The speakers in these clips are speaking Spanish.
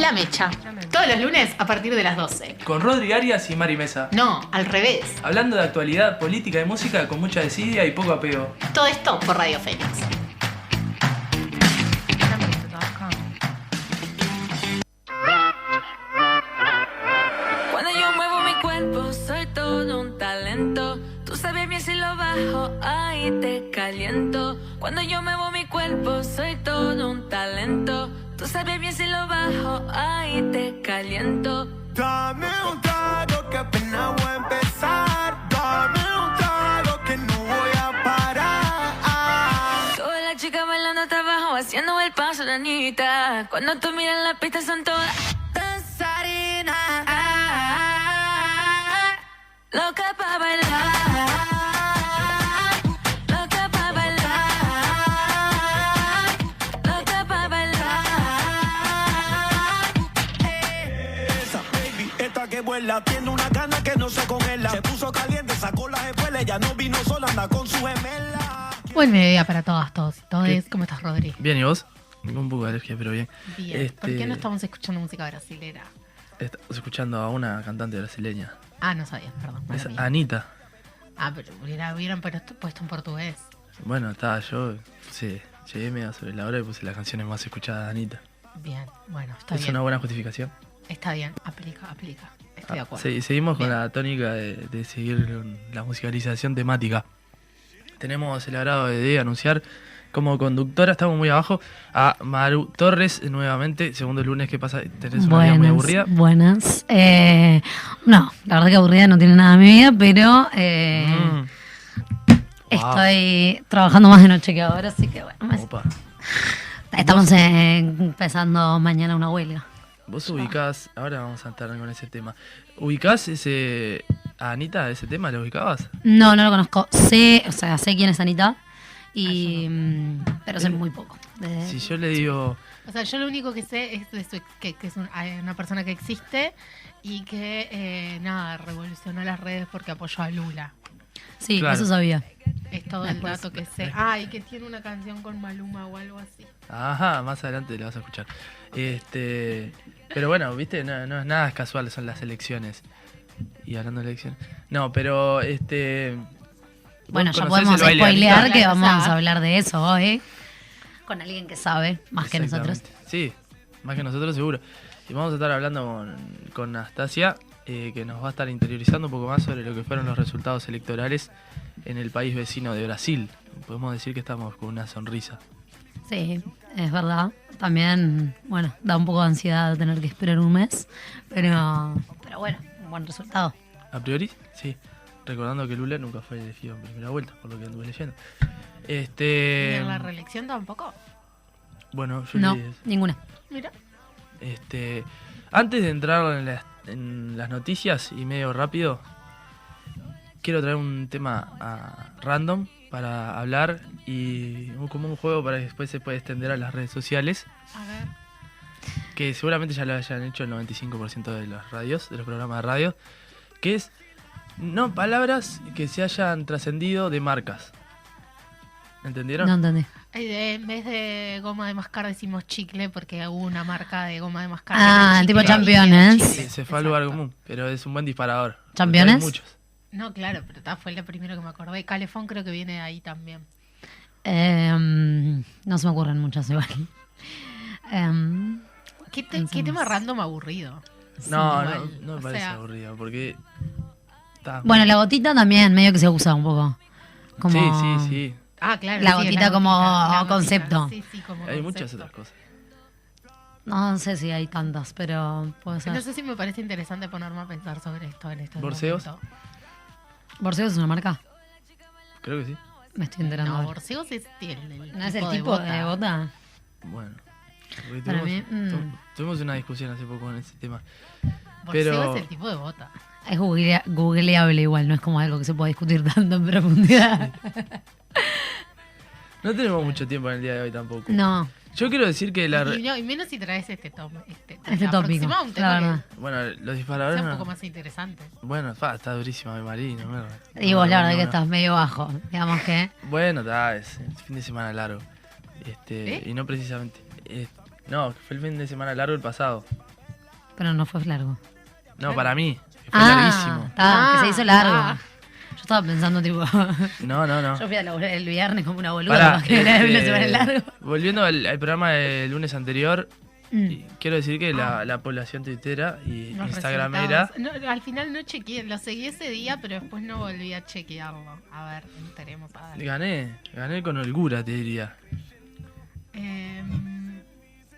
La Mecha. Todos los lunes a partir de las 12. Con Rodri Arias y Mari Mesa. No, al revés. Hablando de actualidad, política y música con mucha desidia y poco apego. Todo esto por Radio Fénix. Cuando yo muevo mi cuerpo soy todo un talento. Tú sabes bien si lo bajo, ahí te caliento. Cuando yo muevo mi cuerpo soy todo un talento. Tú sabes bien si lo bajo, ahí te caliento. Dame un trago que apenas voy a empezar. Dame un trago que no voy a parar. Todas las chicas bailando hasta abajo, haciendo el paso de Anita. Cuando tú miras la pista son todas danzarinas. Loca pa' bailar. Loca pa' bailar. Loca pa' bailar. Esa baby, esta que vuela, tiene una gana que no se congela. Se puso caliente, sacó las espuelas, ya no vino sola, anda con su gemela. Buen mediodía para todas, todos y todes. ¿Cómo estás, Rodri? Bien, ¿y vos? Un poco de alergia, pero bien. Bien. ¿Por qué no estamos escuchando música brasilera? Estamos escuchando a una cantante brasileña. Ah, no sabía, perdón. Es mala mía. Anita. Ah, pero hubieran puesto en portugués. Bueno, yo sí, llegué medio sobre la hora y puse las canciones más escuchadas de Anita. Bien, bueno, está ¿Es bien. una buena justificación? Está bien, aplica. Estoy de acuerdo. Seguimos con Bien. la tónica de seguir con la musicalización temática. Tenemos el agrado de anunciar como conductora, estamos muy abajo, a Maru Torres nuevamente, segundo lunes que pasa, tenés una vida muy aburrida. Buenas. No, la verdad que aburrida no tiene nada en mi vida, pero estoy trabajando más de noche que ahora, así que bueno. Opa. Estamos empezando mañana una huelga. Vos ubicás, ahora vamos a entrar con ese tema. ¿Ubicás a Anita, ese tema? ¿Lo ubicabas? No lo conozco. Sé quién es Anita, pero sé muy poco. Si yo le digo... O sea, yo lo único que sé es que es una persona que existe y que, revolucionó las redes porque apoyó a Lula. Sí, Claro. eso sabía. Es todo Después- el dato que sé. Y que tiene una canción con Maluma o algo así. Ajá, más adelante le vas a escuchar. Pero bueno, viste, no es nada casual, son las elecciones. Y hablando de elecciones... No, pero Bueno, ¿vos ya conocés podemos el baile de spoilear Anita? que Claro, vamos sabe. a hablar de eso hoy. Con alguien que sabe, más que nosotros. Exactamente. Sí, más que nosotros seguro. Y vamos a estar hablando con Nastasia, que nos va a estar interiorizando un poco más sobre lo que fueron los resultados electorales en el país vecino de Brasil. Podemos decir que estamos con una sonrisa. Sí, es verdad. También, bueno, da un poco de ansiedad tener que esperar un mes, pero bueno, un buen resultado. A priori, sí. Recordando que Lula nunca fue elegido en primera vuelta, por lo que anduve leyendo. ¿Y en la Bueno, reelección tampoco? yo No, leí eso. ninguna. Mira. Antes de entrar en las noticias y medio rápido, quiero traer un tema random para hablar y como un juego para que después se pueda extender a las redes sociales, A ver. que seguramente ya lo hayan hecho el 95% de los radios, de los programas de radio, que es no palabras que se hayan trascendido de marcas. ¿Entendieron? No entendí. En vez de goma de mascar decimos chicle porque hubo una marca de goma de mascar. Ah, que era tipo chicle y Championes. era Sí, chicle. se fue al lugar Exacto. común, pero es un buen disparador. porque ¿Championes? hay muchos. No, claro, pero fue el primero que me acordé. Calefón creo que viene de ahí también. No se me ocurren muchas igual. ¿Qué Pensemos. tema random aburrido? No, igual, no me o parece sea, aburrido, porque... está- Bueno, la gotita también, medio que se usa un poco. Como... Sí. Ah, claro. La sí, gotita como la concepto. gotita. Sí, como Hay concepto. muchas otras cosas. No sé si hay tantas, pero puede ser. No sé si me parece interesante ponerme a pensar sobre esto en este ¿Borseos? momento. ¿Borseos es una marca? Creo que sí. Me estoy enterando. No, ahora. Borseos es el ¿No es el tipo de bota? Bueno. porque Para mí, tuvimos una discusión hace poco en ese tema. Borseo pero- es el tipo de bota. Es googleable igual, no es como algo que se pueda discutir tanto en profundidad. No tenemos mucho tiempo en el día de hoy tampoco. No, Yo quiero decir que Y menos si traes este tópico, aproximado a un tema la verdad. Bueno, los que disparadores... sea un no- poco más interesante. Bueno, está durísima mi marino. Y vos la verdad que estás medio bajo, digamos que... Bueno, es el fin de semana largo. ¿Eh? Y no precisamente... no, fue el fin de semana largo el pasado. pero no fue largo. No, para mí, que fue larguísimo. Que se hizo largo. Ah. Yo estaba pensando, tipo. No. Yo fui el viernes como una boluda, Pará, más que una semana largo. volviendo al programa del lunes anterior, y quiero decir que la población tuitera y Los instagramera... resultados. No, al final no chequeé, lo seguí ese día, pero después no volví a chequearlo. A ver, enteremos. A ver. Gané con holgura, te diría. Em,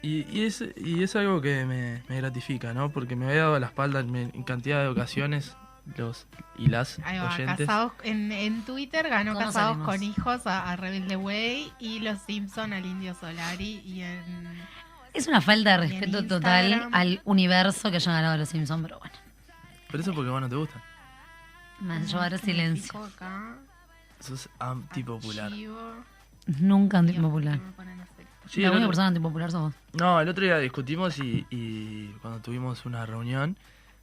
Y es algo que me gratifica, ¿no? Porque me había dado la espalda en cantidad de ocasiones las Ahí va, oyentes. Casados en Twitter ganó ¿Cómo Casados salimos? con Hijos a Rebelde Way y Los Simpson al Indio Solari y en... Es una falta de Y en respeto Instagram. total al universo que hayan ganado los Simpsons, pero bueno. Pero eso porque vos no te gustan. Me hace llevar Me silencio. fijo acá, Sos antipopular. archivo, Nunca Dios, antipopular. ¿por qué me ponen esto? Sí, La el única otro- persona antipopular sos vos. No, el otro día discutimos y cuando tuvimos una reunión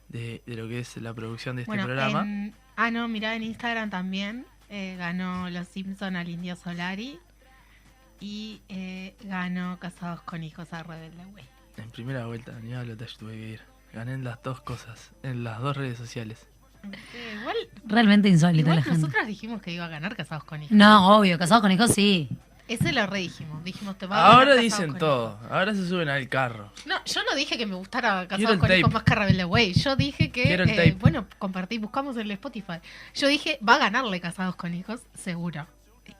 de lo que es la producción de este Bueno, programa. no, mirá, en Instagram también ganó Los Simpson al Indio Solari y ganó Casados con Hijos a Rebelde Way. En primera vuelta, ni hablo, tuve que ir. Gané en las dos cosas, en las dos redes sociales. Igual, Realmente insólito la gente. nosotras dijimos que iba a ganar Casados con Hijos. No, obvio, casados con hijos sí. Ese lo redijimos. Dijimos, te va a ganar Ahora Casados dicen con todo, ahora se suben al carro. Hijos. No, yo no dije que me gustara Quiero Casados el con Hijos tape. más que Rebelde Way. Yo dije Quiero el que, tape. bueno, compartí, buscamos el Spotify. Yo dije, va a ganarle Casados con Hijos, seguro.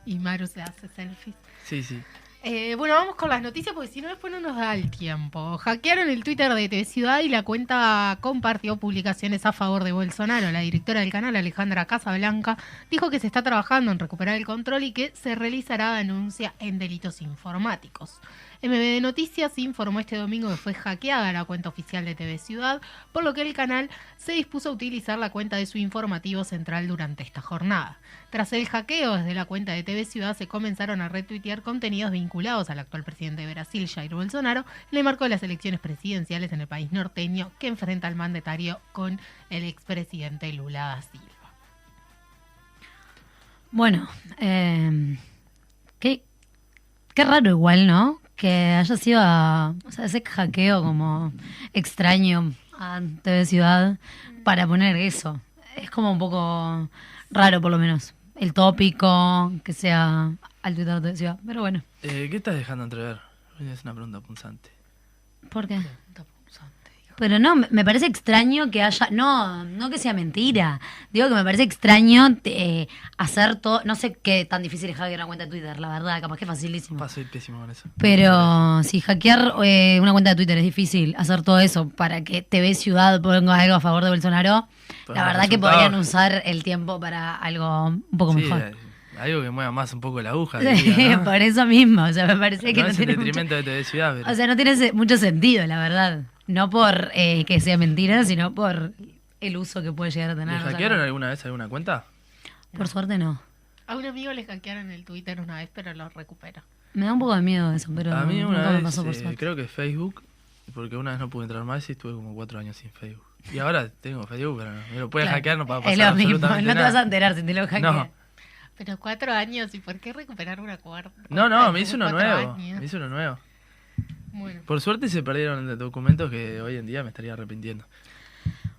Y Maru se hace selfies. Sí. Bueno, vamos con las noticias porque si no después no nos da el tiempo. Hackearon el Twitter de TV Ciudad y la cuenta compartió publicaciones a favor de Bolsonaro. La directora del canal, Alejandra Casablanca, dijo que se está trabajando en recuperar el control y que se realizará denuncia en delitos informáticos. MB Noticias informó este domingo que fue hackeada la cuenta oficial de TV Ciudad, por lo que el canal se dispuso a utilizar la cuenta de su informativo central durante esta jornada. Tras el hackeo desde la cuenta de TV Ciudad se comenzaron a retuitear contenidos vinculados al actual presidente de Brasil, Jair Bolsonaro, en el marco de las elecciones presidenciales en el país norteño que enfrenta al mandatario con el expresidente Lula da Silva. Bueno, qué raro igual, ¿no? Que haya sido ese hackeo como extraño a TV Ciudad para poner eso. Es como un poco raro, por lo menos. El tópico, que sea al Twitter de TV Ciudad. Pero bueno, ¿Qué estás dejando entrever? Es una pregunta punzante. ¿por qué? Pero no, me parece extraño que haya... No que sea mentira. Digo que me parece extraño hacer todo... No sé qué tan difícil es hackear una cuenta de Twitter, la verdad. Capaz que es facilísimo. Soy pésimo con eso. Pero si hackear una cuenta de Twitter es difícil, hacer todo eso para que TV Ciudad ponga algo a favor de Bolsonaro, Pero la los verdad que resultados- podrían usar el tiempo para algo un poco Sí, mejor. algo que mueva más un poco la aguja. Sí, diría, ¿no? por eso mismo. O sea, me parece que no no es en tiene mucho... detrimento de TV Ciudad, pero... O sea, no tiene mucho sentido, la verdad. No por que sea mentira, sino por el uso que puede llegar a tener. ¿Le O sea, hackearon no. alguna vez alguna cuenta? Por suerte no. A un amigo le hackearon el Twitter una vez, pero lo recupero. Me da un poco de miedo eso, pero A mí nunca una me vez, pasó por suerte. creo que Facebook, porque una vez no pude entrar más y estuve como 4 años sin Facebook. Y ahora tengo Facebook, pero no, me lo pueden Claro, hackear, no va a pasar es lo mismo, no absolutamente te vas a nada. enterar si te lo hackean. No. Pero 4 años, ¿y por qué recuperar una cuarta? No, me hizo uno 4 nuevo. años. Me hizo uno nuevo. Bueno, Por suerte se perdieron documentos que hoy en día me estaría arrepintiendo.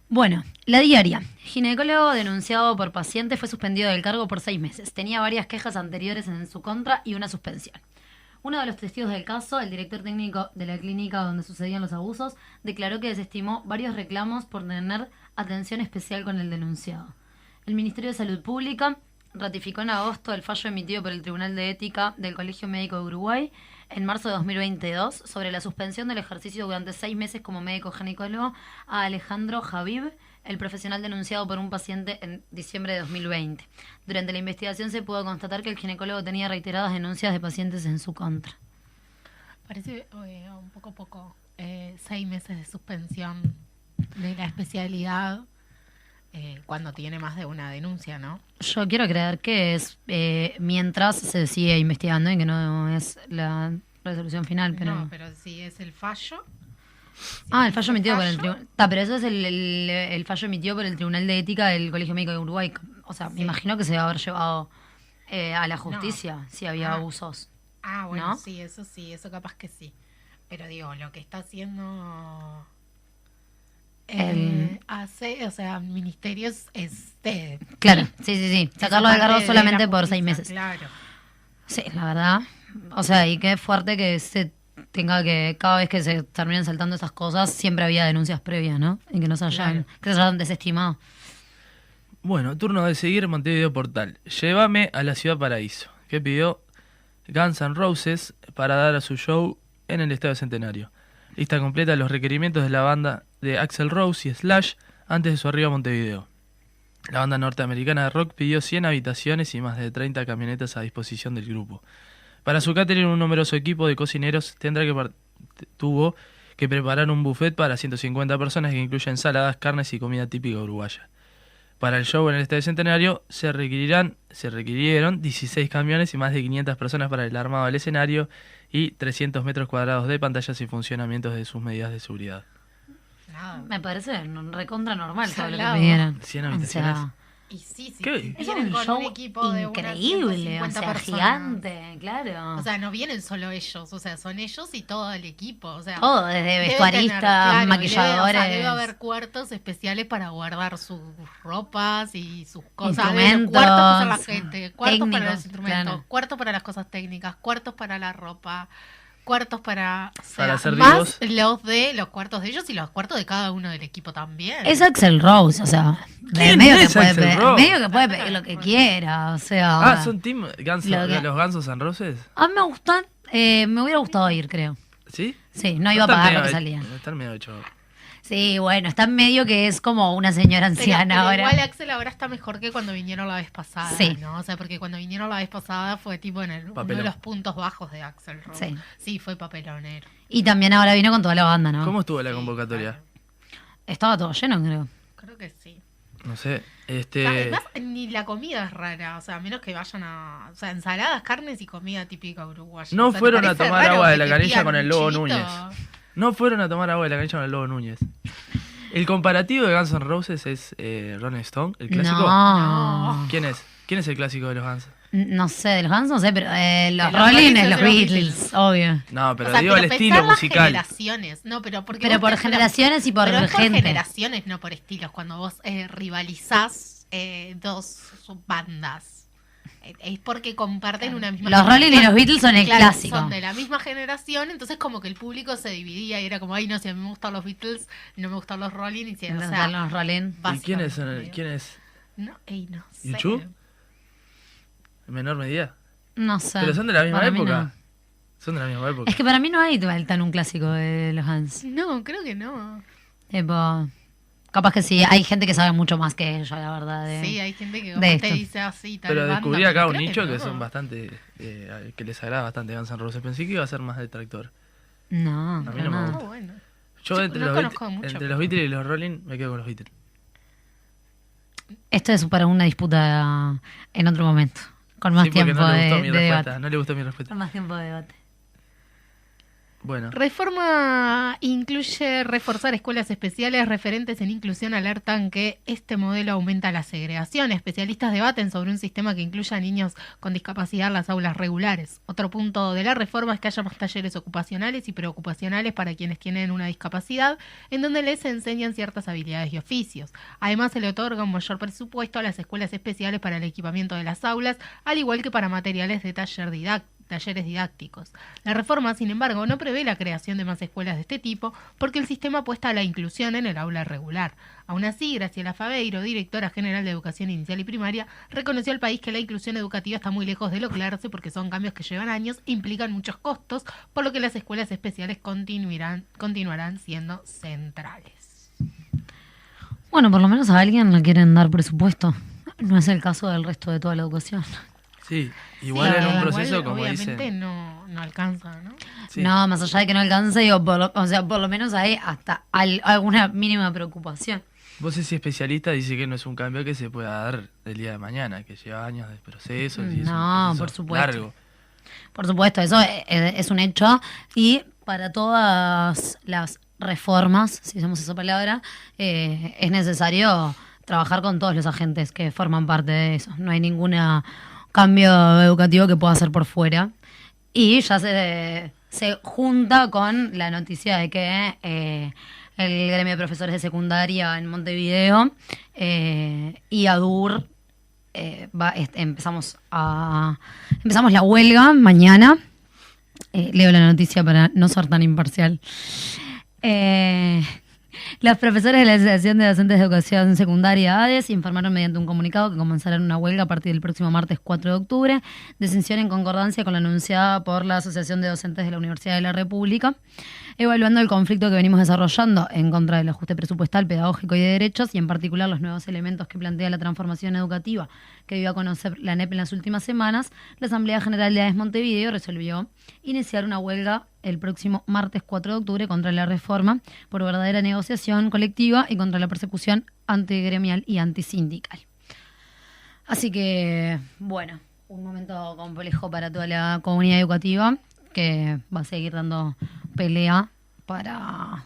Bueno, la diaria. Ginecólogo denunciado por paciente fue suspendido del cargo por 6 meses. Tenía varias quejas anteriores en su contra y una suspensión. Uno de los testigos del caso, el director técnico de la clínica donde sucedían los abusos, declaró que desestimó varios reclamos por tener atención especial con el denunciado. El Ministerio de Salud Pública ratificó en agosto el fallo emitido por el Tribunal de Ética del Colegio Médico de Uruguay en marzo de 2022 sobre la suspensión del ejercicio durante 6 meses como médico ginecólogo a Alejandro Javib, el profesional denunciado por un paciente en diciembre de 2020. Durante la investigación se pudo constatar que el ginecólogo tenía reiteradas denuncias de pacientes en su contra. parece un poco 6 meses de suspensión de la especialidad cuando tiene más de una denuncia, ¿no? Yo quiero creer que es mientras se sigue investigando y que no es la resolución final, pero... No, pero si es el fallo... El fallo emitido por el tribunal. Pero eso es el fallo emitido por el Tribunal de Ética del Colegio Médico de Uruguay. O sea, me imagino que se va a haber llevado a la justicia si había abusos. Bueno, ¿no? sí, eso capaz que sí. Pero digo, lo que está haciendo hace, o sea, ministerios Claro, sí. Sacarlo de cargo parte solamente la por 6 justicia, meses. Claro. Sí, la verdad. O sea, y qué fuerte que se tenga que, cada vez que se terminan saltando esas cosas, siempre había denuncias previas, ¿no? Y que no se hayan, que se hayan desestimado. Bueno, turno de seguir Montevideo Portal. Llévame a la Ciudad Paraíso, que pidió Guns N' Roses para dar a su show en el Estadio Centenario. Lista completa de los requerimientos de la banda de Axl Rose y Slash antes de su arribo a Montevideo. La banda norteamericana de rock pidió 100 habitaciones y más de 30 camionetas a disposición del grupo. Para su catering, un numeroso equipo de cocineros tuvo que preparar un buffet para 150 personas que incluye ensaladas, carnes y comida típica uruguaya. Para el show en el Estadio Centenario se requirieron 16 camiones y más de 500 personas para el armado del escenario y 300 metros cuadrados de pantallas y funcionamientos de sus medidas de seguridad. Me parece recontra normal todo lo que Salado. pidieron. 100 habitaciones. Y sí, ¿Qué? Es vienen un con show un equipo de unas increíble, 150 o sea, personas. gigante, claro. O sea, no vienen solo ellos, o sea, son ellos y todo el equipo, o sea, todo, desde debe vestuaristas, tener, claro, maquilladores, debe haber cuartos especiales para guardar sus ropas y sus cosas. Instrumentos, Cuartos para la gente, cuartos para técnicos, los instrumentos, claro. cuartos para las cosas técnicas, cuartos para la ropa, cuartos para, o sea, Para hacer más vivos. los cuartos de ellos y los cuartos de cada uno del equipo también. es Axl Rose, o sea, ¿Quién medio es Axl Rose? medio que puede pedir lo que quiera, o sea. Ah, ¿son team Lo que- los Guns N' Roses? A mí me gustan, me hubiera gustado ir, creo. ¿Sí? Sí, no iba a pagar lo que salía. Están medio hecho. Sí, bueno, está medio que es como una señora anciana Pero ahora. igual Axel ahora está mejor que cuando vinieron la vez pasada, Sí. ¿no? O sea, porque cuando vinieron la vez pasada fue tipo uno de Papelón. los puntos bajos de Axel Rose. Sí. Sí, fue papelonero. Y también ahora vino con toda la banda, ¿no? ¿Cómo estuvo la Sí, convocatoria? claro. Estaba todo lleno, creo. Creo que sí. No sé. Además, ni la comida es rara, o sea, a menos que vayan a... O sea, ensaladas, carnes y comida típica uruguaya. No O sea, ¿te fueron a parece tomar raro agua de que la te canilla pidan con el un Lobo chivito? Núñez. No fueron a tomar agua de la canilla con el Lobo Núñez. El comparativo de Guns N' Roses es Rolling Stone, el clásico. No. ¿Quién es? ¿Quién es el clásico de los Guns? No sé, de los Guns no sé, pero los los Rolling Rolling es los es de los Beatles, obvio. No, pero O sea, digo el pero estilo pensar las musical. generaciones, no, pero porque Pero vos por te- generaciones y por pero es por gente. generaciones, no por estilos. Cuando vos rivalizás dos bandas, es porque comparten una misma Los Rolling y generación. los Beatles son el Claro, clásico. son de la misma generación, entonces como que el público se dividía y era como, ay, no, si a mí me gustan los Beatles, no me gustan los Rolling, y si, o sea, Los Rolling. ¿Y quiénes son? básicamente. ¿Quién es? No, no sé. ¿YouTube? ¿En menor medida? No sé. Pero son de la misma Para mí época. no. Son de la misma época. Es que para mí no hay tan un clásico de los Guns. No, creo que no. Tipo, capaz que sí, hay gente que sabe mucho más que yo, la verdad. Sí, hay gente que de como te esto. dice así, tal Pero banda, descubrí pero acá un creo nicho que no. son bastante. Que les agrada bastante Guns N' Roses. Pensé que iba a ser más detractor. No, A mí para no me nada. gusta. Bueno. Yo Yo entre, no los, conozco Beat- mucho, entre pero- los Beatles y los Rolling me quedo con los Beatles. Esto es para una disputa en otro momento. Con más Sí, porque tiempo no le gustó de mi respuesta. debate. No le gustó mi respuesta. Con más tiempo de debate. Bueno. Reforma incluye reforzar escuelas especiales. Referentes en inclusión alertan que este modelo aumenta la segregación. Especialistas debaten sobre un sistema que incluya a niños con discapacidad en las aulas regulares. Otro punto de la reforma es que haya más talleres ocupacionales y preocupacionales para quienes tienen una discapacidad, en donde les enseñan ciertas habilidades y oficios. Además, se le otorga un mayor presupuesto a las escuelas especiales para el equipamiento de las aulas, al igual que para materiales de talleres didácticos. La reforma, sin embargo, no prevé la creación de más escuelas de este tipo porque el sistema apuesta a la inclusión en el aula regular. Aún así, Graciela Faveiro, directora general de Educación Inicial y Primaria, reconoció al país que la inclusión educativa está muy lejos de lograrse porque son cambios que llevan años e implican muchos costos, por lo que las escuelas especiales continuarán siendo centrales. Bueno, por lo menos a alguien le quieren dar presupuesto. No es el caso del resto de toda la educación. Sí, igual Sí, era un igual, proceso como obviamente dicen. no alcanza, ¿no? Sí. No, más allá de que no alcance, digo, o sea, por lo menos hay hasta alguna mínima preocupación. Vos ese especialista dice que no es un cambio que se pueda dar del día de mañana, que lleva años de procesos y es No, un proceso por supuesto. largo. Por supuesto, eso es un hecho. Y para todas las reformas, si usamos esa palabra, es necesario trabajar con todos los agentes que forman parte de eso. No hay ningún cambio educativo que pueda hacer por fuera. Y ya se junta con la noticia de que el gremio de profesores de secundaria en Montevideo, y ADUR, empezamos la huelga mañana. Leo la noticia para no ser tan imparcial. Los profesores de la Asociación de Docentes de Educación Secundaria ADES informaron mediante un comunicado que comenzarán una huelga a partir del próximo martes 4 de octubre, decisión en concordancia con la anunciada por la Asociación de Docentes de la Universidad de la República, evaluando el conflicto que venimos desarrollando en contra del ajuste presupuestal, pedagógico y de derechos, y en particular los nuevos elementos que plantea la transformación educativa que dio a conocer la ANEP en las últimas semanas. La Asamblea General de ADES Montevideo resolvió iniciar una huelga el próximo martes 4 de octubre contra la reforma por verdadera negociación colectiva y contra la persecución antigremial y antisindical. Así que, bueno, un momento complejo para toda la comunidad educativa, que va a seguir dando pelea para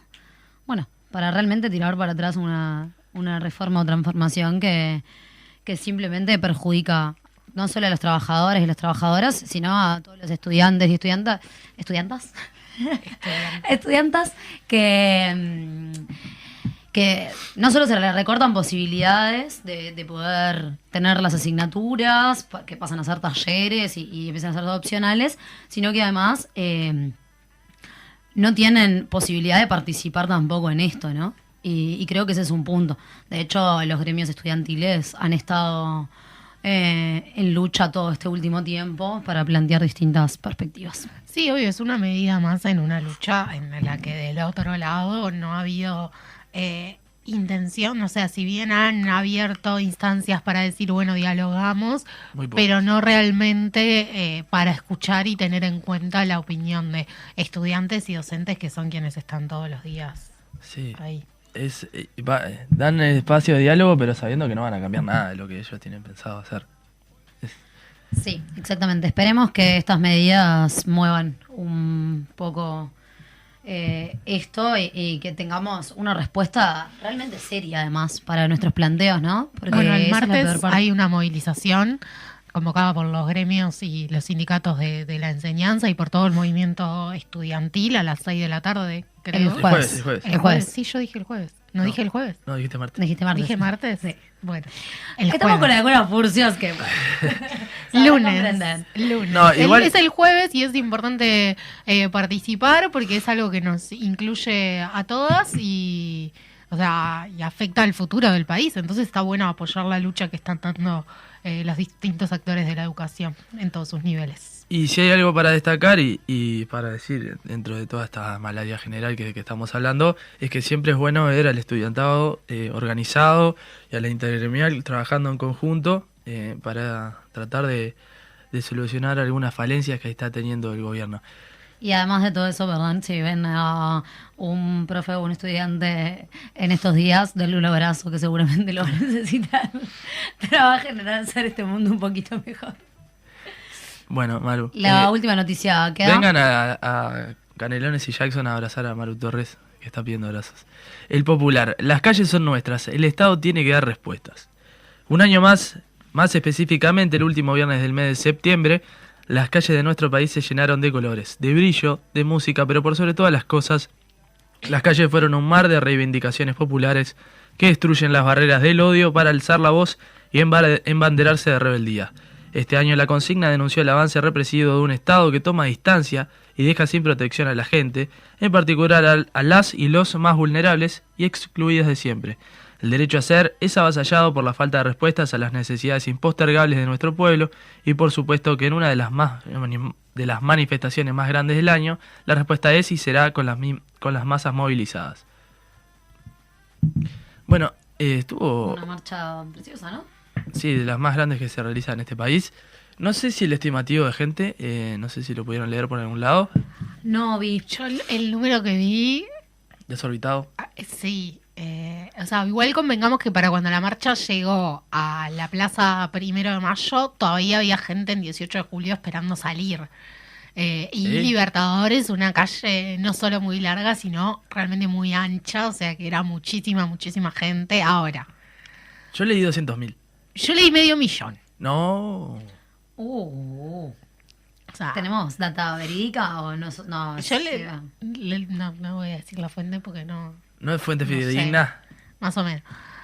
realmente tirar para atrás una reforma o transformación que simplemente perjudica no solo a los trabajadores y las trabajadoras, sino a todos los estudiantes y estudiantas que no solo se les recortan posibilidades de poder tener las asignaturas, que pasan a ser talleres y empiezan a ser opcionales, sino que además no tienen posibilidad de participar tampoco en esto, ¿no? Y creo que ese es un punto. De hecho, los gremios estudiantiles han estado en lucha todo este último tiempo para plantear distintas perspectivas. Sí, obvio, es una medida más en una lucha en la que del otro lado no ha habido intención, o sea, si bien han abierto instancias para decir, bueno, dialogamos, pero no realmente para escuchar y tener en cuenta la opinión de estudiantes y docentes, que son quienes están todos los días ahí. Dan espacio de diálogo, pero sabiendo que no van a cambiar nada de lo que ellos tienen pensado hacer. Sí, exactamente. Esperemos que estas medidas muevan un poco esto y que tengamos una respuesta realmente seria, además, para nuestros planteos, ¿no? Porque bueno, el martes hay una movilización convocada por los gremios y los sindicatos de la enseñanza y por todo el movimiento estudiantil a las 6 de la tarde, creo. El jueves. Sí, yo dije el jueves. ¿No dije el jueves? No, dijiste martes. ¿Dije martes? Sí. Bueno. Estamos con algunas furcias que... Lunes. No, igual... Es el jueves y es importante participar porque es algo que nos incluye a todas y afecta al futuro del país. Entonces está bueno apoyar la lucha que están dando los distintos actores de la educación en todos sus niveles. Y si hay algo para destacar y para decir dentro de toda esta malaria general que estamos hablando, es que siempre es bueno ver al estudiantado organizado y a la intergremial trabajando en conjunto para tratar de solucionar algunas falencias que está teniendo el gobierno. Y además de todo eso, perdón, si ven a un profe o un estudiante en estos días, denle un abrazo que seguramente lo van a necesitar. Trabajen en hacer este mundo un poquito mejor. Bueno, Maru. La última noticia queda. Vengan a Canelones y Jackson a abrazar a Maru Torres, que está pidiendo abrazos. El Popular. Las calles son nuestras. El Estado tiene que dar respuestas. Un año más específicamente el último viernes del mes de septiembre, las calles de nuestro país se llenaron de colores, de brillo, de música, pero por sobre todas las cosas, las calles fueron un mar de reivindicaciones populares que destruyen las barreras del odio para alzar la voz y embanderarse de rebeldía. Este año la consigna denunció el avance represivo de un Estado que toma distancia y deja sin protección a la gente, en particular a las y los más vulnerables y excluidas de siempre. El derecho a ser es avasallado por la falta de respuestas a las necesidades impostergables de nuestro pueblo y por supuesto que en una de las manifestaciones más grandes del año, la respuesta es y será con las masas movilizadas. Bueno, estuvo... Una marcha preciosa, ¿no? Sí, de las más grandes que se realizan en este país. No sé si el estimativo de gente, no sé si lo pudieron leer por algún lado. No vi. Yo el número que vi... Desorbitado. Sí. Igual convengamos que para cuando la marcha llegó a la Plaza 1 de Mayo, todavía había gente en 18 de julio esperando salir. Y ¿Sí? Libertadores, una calle no solo muy larga, sino realmente muy ancha, o sea que era muchísima gente. Ahora, Yo leí 200.000. yo leí 500.000. No. O sea, ¿Tenemos data verídica o no? yo no voy a decir la fuente porque no ¿No es fuente No sé. fidedigna? Más o menos.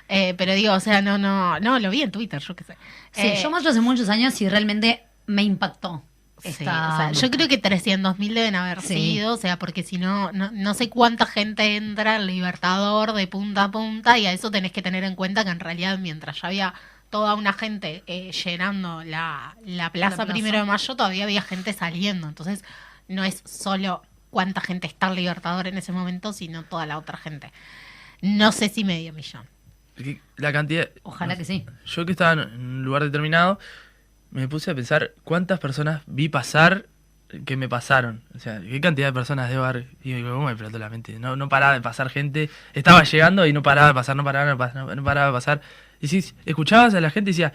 Pero digo, o sea, no, lo vi en Twitter, yo qué sé. Sí, yo muestro hace muchos años y realmente me impactó. Sí, esta o sea, yo creo que 300.000 deben haber Sí. sido, o sea, porque si no sé cuánta gente entra al Libertador de punta a punta y a eso tenés que tener en cuenta que en realidad mientras ya había toda una gente llenando la plaza plaza. 1 de Mayo, todavía había gente saliendo, entonces no es solo cuánta gente está al Libertador en ese momento, sino toda la otra gente. No sé si medio millón. La cantidad... Ojalá que sí. Yo que estaba en un lugar determinado, me puse a pensar cuántas personas vi pasar que me pasaron. O sea, qué cantidad de personas debo haber... Y digo, ¿cómo me explotó la mente? No paraba de pasar gente. Estaba llegando y no paraba de pasar, no paraba de pasar. Y si escuchabas a la gente y decías,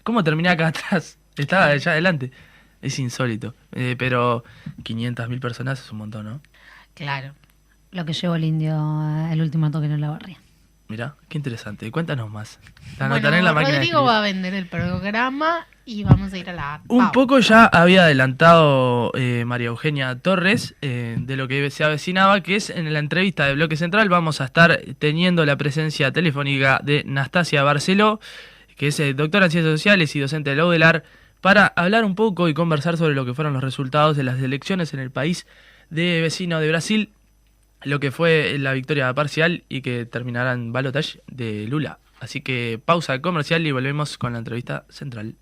¿cómo terminé acá atrás? Estaba allá adelante. Es insólito. Pero 500.000 personas es un montón, ¿no? Claro. Lo que llevó el indio el último toque en la barría. Mirá, qué interesante. Cuéntanos más. La Bueno, anotaré en la máquina de Rodrigo escribir. va a vender el programa y vamos a ir a la Un pausa. poco ya había adelantado María Eugenia Torres de lo que se avecinaba, que es en la entrevista de Bloque Central vamos a estar teniendo la presencia telefónica de Nastasia Barceló, que es doctora en Ciencias Sociales y docente de la UDELAR, para hablar un poco y conversar sobre lo que fueron los resultados de las elecciones en el país de vecino de Brasil, lo que fue la victoria parcial y que terminará en balotage de Lula. Así que pausa comercial y volvemos con la entrevista central.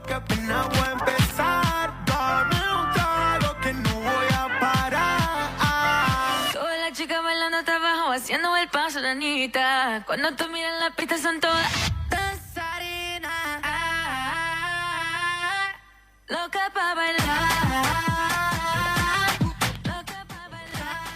Que apenas voy a empezar, dame un trago que no voy a parar. Todas las chicas bailando hasta abajo, haciendo el paso, la Anita. Cuando tú miras la pista son todas danzarinas. Loca pa' bailar. Loca pa' bailar.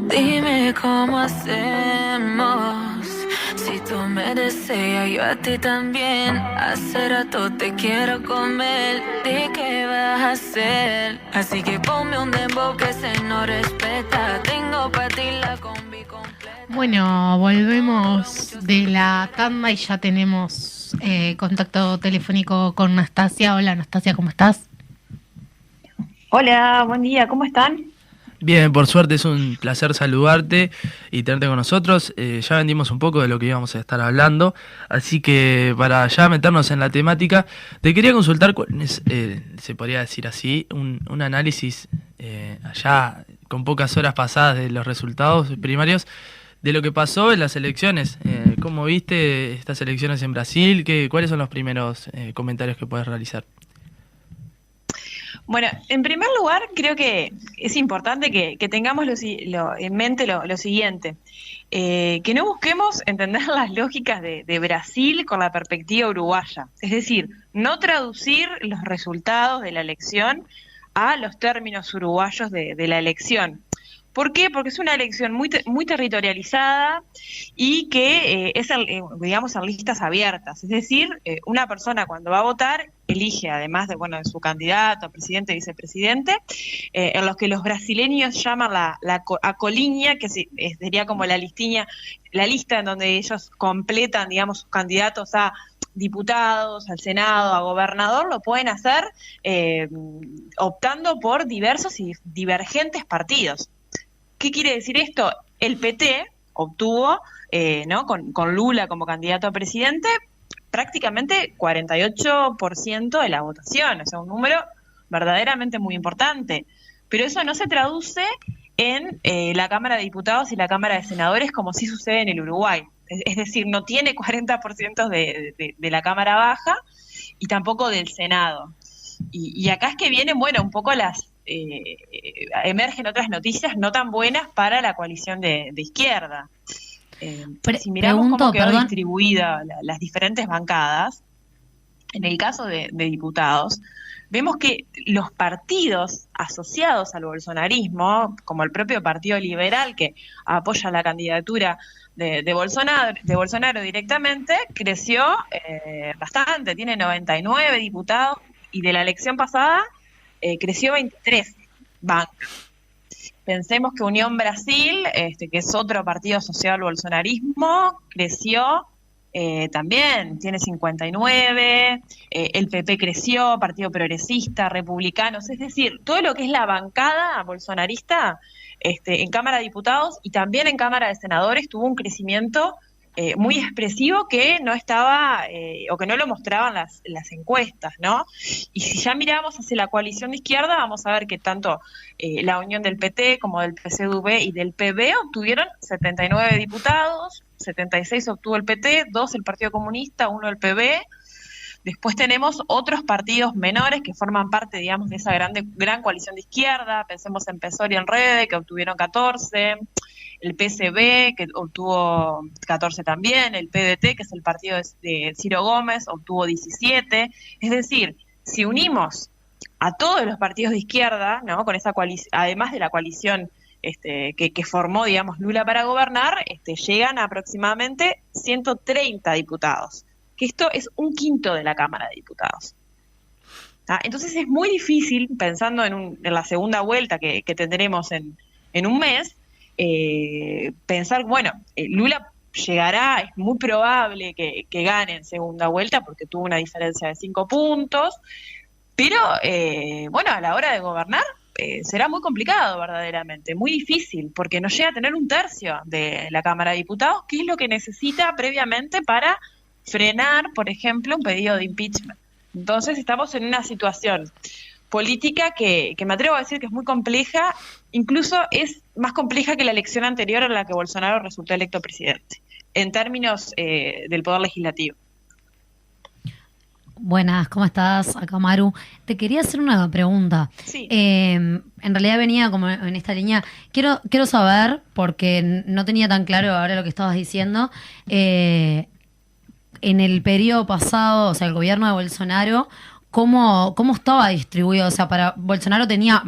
Dime cómo hacemos. Si tú me deseas, yo a ti también. Hace rato te quiero comer. ¿De qué vas a hacer? Así que ponme un dembow que se no respeta. Tengo para ti la combi completa. Bueno, volvemos de la tanda y ya tenemos contacto telefónico con Nastasia. Hola Nastasia, ¿cómo estás? Hola, buen día, ¿cómo están? Bien, por suerte es un placer saludarte y tenerte con nosotros. Ya vendimos un poco de lo que íbamos a estar hablando, así que para ya meternos en la temática, te quería consultar cuál es, se podría decir así, un análisis allá con pocas horas pasadas de los resultados primarios de lo que pasó en las elecciones. ¿Cómo viste estas elecciones en Brasil? ¿Cuáles son los primeros comentarios que puedes realizar? Bueno, en primer lugar, creo que es importante que tengamos en mente lo siguiente, que no busquemos entender las lógicas de Brasil con la perspectiva uruguaya, es decir, no traducir los resultados de la elección a los términos uruguayos de la elección. ¿Por qué? Porque es una elección muy territorializada y que es, digamos, en listas abiertas. Es decir, una persona cuando va a votar elige, además de su candidato, presidente, vicepresidente, en los que los brasileños llaman la coliña, que sería como la lista en donde ellos completan, digamos, sus candidatos a diputados, al Senado, a gobernador, lo pueden hacer optando por diversos y divergentes partidos. ¿Qué quiere decir esto? El PT obtuvo, con Lula como candidato a presidente, prácticamente 48% de la votación, o sea, un número verdaderamente muy importante. Pero eso no se traduce en la Cámara de Diputados y la Cámara de Senadores como sí sucede en el Uruguay. Es decir, no tiene 40% de la Cámara Baja y tampoco del Senado. Y acá es que vienen, un poco emergen otras noticias no tan buenas para la coalición de izquierda. Si miramos cómo quedó distribuida las diferentes bancadas, en el caso de diputados, vemos que los partidos asociados al bolsonarismo, como el propio Partido Liberal, que apoya la candidatura de Bolsonaro directamente, creció bastante, tiene 99 diputados, y de la elección pasada creció 23 bancas. Pensemos que Unión Brasil, que es otro partido asociado al bolsonarismo, creció también tiene 59, el PP creció, Partido Progresista, Republicanos, es decir, todo lo que es la bancada bolsonarista en Cámara de Diputados y también en Cámara de Senadores tuvo un crecimiento muy expresivo que no estaba o que no lo mostraban las encuestas, ¿no? Y si ya miramos hacia la coalición de izquierda, vamos a ver que tanto la unión del PT como del PCdoB y del PB obtuvieron 79 diputados, 76 obtuvo el PT, 2 el Partido Comunista, 1 el PB. Después tenemos otros partidos menores que forman parte, digamos, de esa gran coalición de izquierda. Pensemos en PSOE y en Rede, que obtuvieron 14, el PCB, que obtuvo 14 también, el PDT, que es el partido de Ciro Gómez, obtuvo 17. Es decir, si unimos a todos los partidos de izquierda, ¿no? Con esa coalición, además de la coalición que formó, digamos, Lula para gobernar, llegan a aproximadamente 130 diputados. Que esto es un quinto de la Cámara de Diputados. Entonces es muy difícil, pensando en la segunda vuelta que tendremos en un mes, pensar, bueno, Lula llegará, es muy probable que gane en segunda vuelta porque tuvo una diferencia de 5 puntos, pero bueno, a la hora de gobernar será muy complicado verdaderamente, muy difícil, porque no llega a tener un tercio de la Cámara de Diputados, que es lo que necesita previamente para frenar, por ejemplo, un pedido de impeachment. Entonces estamos en una situación política que me atrevo a decir que es muy compleja, incluso es más compleja que la elección anterior en la que Bolsonaro resultó electo presidente, en términos del poder legislativo. Buenas, ¿cómo estás? Acá Maru. Te quería hacer una pregunta. Sí. En realidad venía como en esta línea. Quiero saber, porque no tenía tan claro ahora lo que estabas diciendo, en el periodo pasado, o sea, el gobierno de Bolsonaro, ¿cómo estaba distribuido? O sea, para Bolsonaro tenía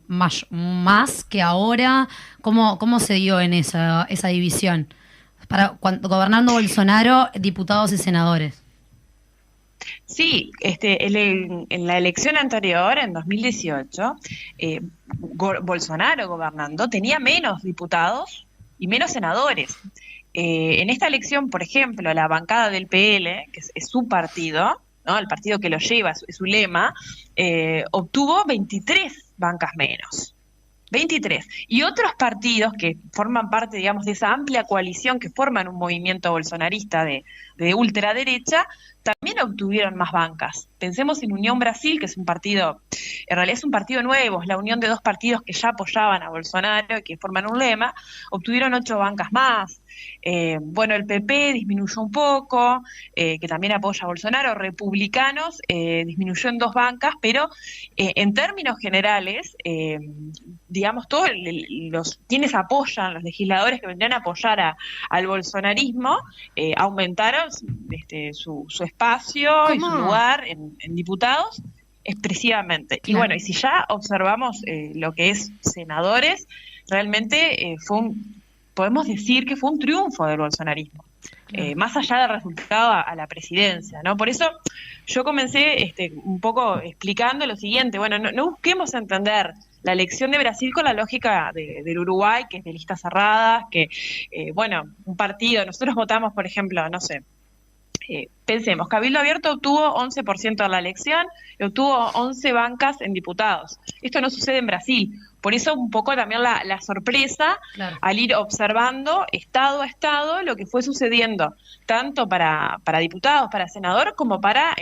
más que ahora. ¿Cómo se dio en esa división? Gobernando Bolsonaro, diputados y senadores. Sí, en la elección anterior, en 2018, Bolsonaro gobernando tenía menos diputados y menos senadores. En esta elección, por ejemplo, la bancada del PL, que es su partido, ¿no? El partido que lo lleva, es su lema, obtuvo 23 bancas menos. 23. Y otros partidos que forman parte, digamos, de esa amplia coalición que forman un movimiento bolsonarista de ultraderecha, también obtuvieron más bancas. Pensemos en Unión Brasil, que es un partido, en realidad es un partido nuevo, es la unión de dos partidos que ya apoyaban a Bolsonaro y que forman un lema, obtuvieron 8 bancas más. Bueno, el PP disminuyó un poco, que también apoya a Bolsonaro. Republicanos disminuyó en 2 bancas, pero en términos generales, digamos, todos quienes apoyan, los legisladores que vendrían a apoyar al bolsonarismo, aumentaron su espacio y su lugar en diputados expresivamente. Claro. Y bueno, y si ya observamos lo que es senadores, realmente podemos decir que fue un triunfo del bolsonarismo, más allá del resultado a la presidencia, ¿no? Por eso yo comencé un poco explicando lo siguiente, bueno, no busquemos entender la elección de Brasil con la lógica del Uruguay, que es de listas cerradas, que, bueno, un partido, nosotros votamos, por ejemplo, no sé, pensemos, Cabildo Abierto obtuvo 11% de la elección y obtuvo 11 bancas en diputados. Esto no sucede en Brasil. Por eso un poco también la sorpresa, claro, al ir observando estado a estado lo que fue sucediendo, tanto para diputados, para senadores, como para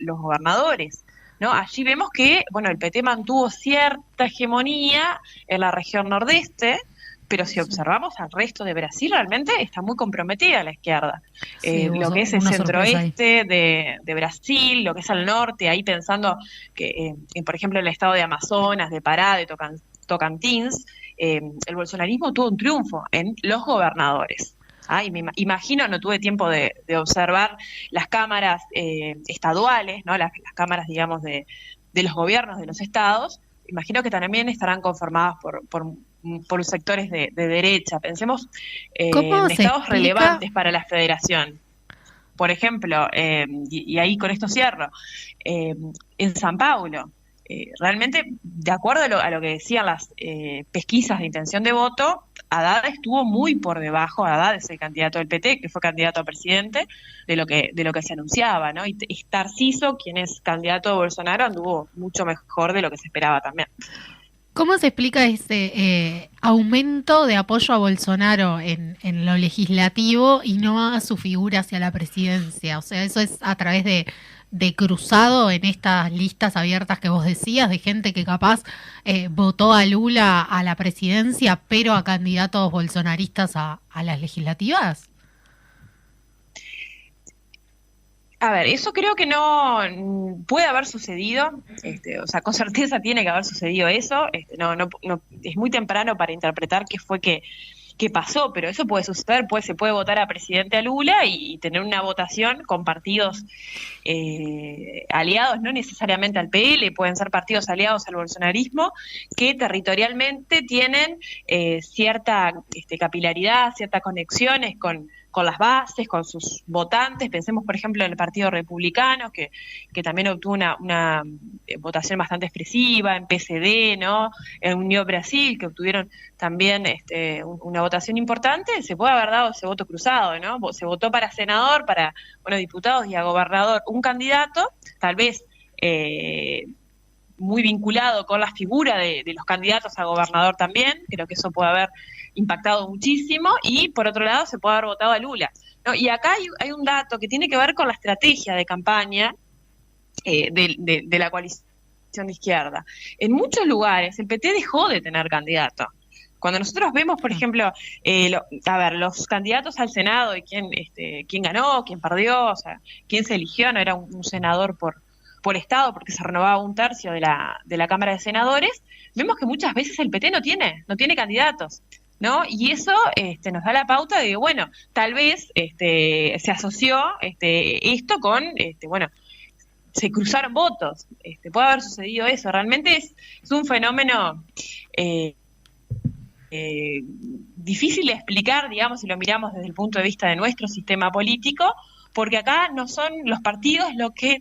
los gobernadores, ¿no? Allí vemos que, bueno, el PT mantuvo cierta hegemonía en la región nordeste, pero si observamos al resto de Brasil, realmente está muy comprometida la izquierda. Sí, lo que es el centroeste de Brasil, lo que es al norte, ahí pensando que, por ejemplo, en el estado de Amazonas, de Pará, de Tocantins, el bolsonarismo tuvo un triunfo en los gobernadores. Y me imagino, no tuve tiempo de observar las cámaras estaduales, ¿no? Las cámaras, digamos, de los gobiernos de los estados. Imagino que también estarán conformadas por sectores de derecha. Pensemos en estados relevantes para la federación. Por ejemplo, y ahí con esto cierro, en San Paulo, realmente, de acuerdo a lo que decían las pesquisas de intención de voto, Haddad estuvo muy por debajo. Haddad es el candidato del PT, que fue candidato a presidente, de lo que se anunciaba, ¿no? Y Tarciso, quien es candidato de Bolsonaro, anduvo mucho mejor de lo que se esperaba también. ¿Cómo se explica ese aumento de apoyo a Bolsonaro en lo legislativo y no a su figura hacia la presidencia? O sea, eso es a través de cruzado en estas listas abiertas que vos decías, de gente que capaz votó a Lula a la presidencia, pero a candidatos bolsonaristas a las legislativas. A ver, eso creo que no puede haber sucedido, o sea, con certeza tiene que haber sucedido eso, no, es muy temprano para interpretar qué fue que pasó, pero eso puede suceder, se puede votar a presidente a Lula y tener una votación con partidos aliados, no necesariamente al PL, pueden ser partidos aliados al bolsonarismo, que territorialmente tienen cierta capilaridad, ciertas conexiones con las bases, con sus votantes. Pensemos, por ejemplo, en el Partido Republicano, que también obtuvo una votación bastante expresiva, en PSD, ¿no? En Unión Brasil, que obtuvieron también una votación importante. Se puede haber dado ese voto cruzado, ¿no? Se votó para senador, para diputados y a gobernador un candidato, tal vez muy vinculado con la figura de los candidatos a gobernador también. Creo que eso puede haber impactado muchísimo, y por otro lado se puede haber votado a Lula, ¿no? Y acá hay un dato que tiene que ver con la estrategia de campaña de la coalición de izquierda. En muchos lugares el PT dejó de tener candidato. Cuando nosotros vemos, por ejemplo, los candidatos al Senado y quién ganó, quién perdió, o sea, quién se eligió, no era un senador por estado, porque se renovaba un tercio de la Cámara de Senadores, vemos que muchas veces el PT no tiene candidatos, ¿no? Y eso nos da la pauta de que, bueno, tal vez se asoció esto con, se cruzaron votos, puede haber sucedido eso. Realmente es un fenómeno difícil de explicar, digamos, si lo miramos desde el punto de vista de nuestro sistema político, porque acá no son los partidos los que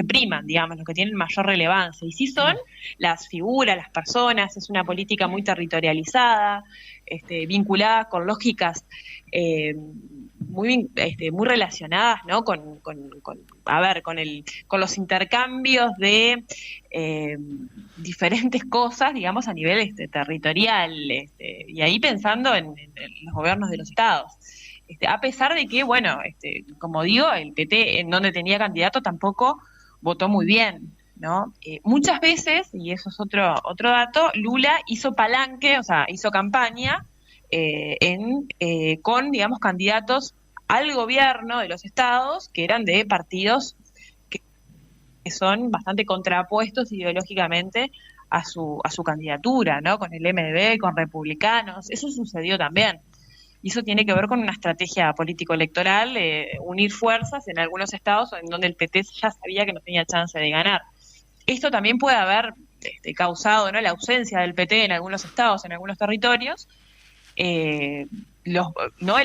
priman, digamos, los que tienen mayor relevancia, y sí son las figuras, las personas. Es una política muy territorializada, vinculada con lógicas muy relacionadas, ¿no? con los intercambios de diferentes cosas, digamos, a nivel territorial, y ahí pensando en los gobiernos de los estados. A pesar de que, bueno, como digo, el PT, en donde tenía candidato, tampoco votó muy bien, ¿no? Muchas veces, y eso es otro dato, Lula hizo palanque, o sea, hizo campaña con, digamos, candidatos al gobierno de los estados que eran de partidos que son bastante contrapuestos ideológicamente a su candidatura, ¿no? Con el MDB, con republicanos. Eso sucedió también. Y eso tiene que ver con una estrategia político-electoral, unir fuerzas en algunos estados en donde el PT ya sabía que no tenía chance de ganar. Esto también puede haber causado, ¿no?, la ausencia del PT en algunos estados, en algunos territorios, el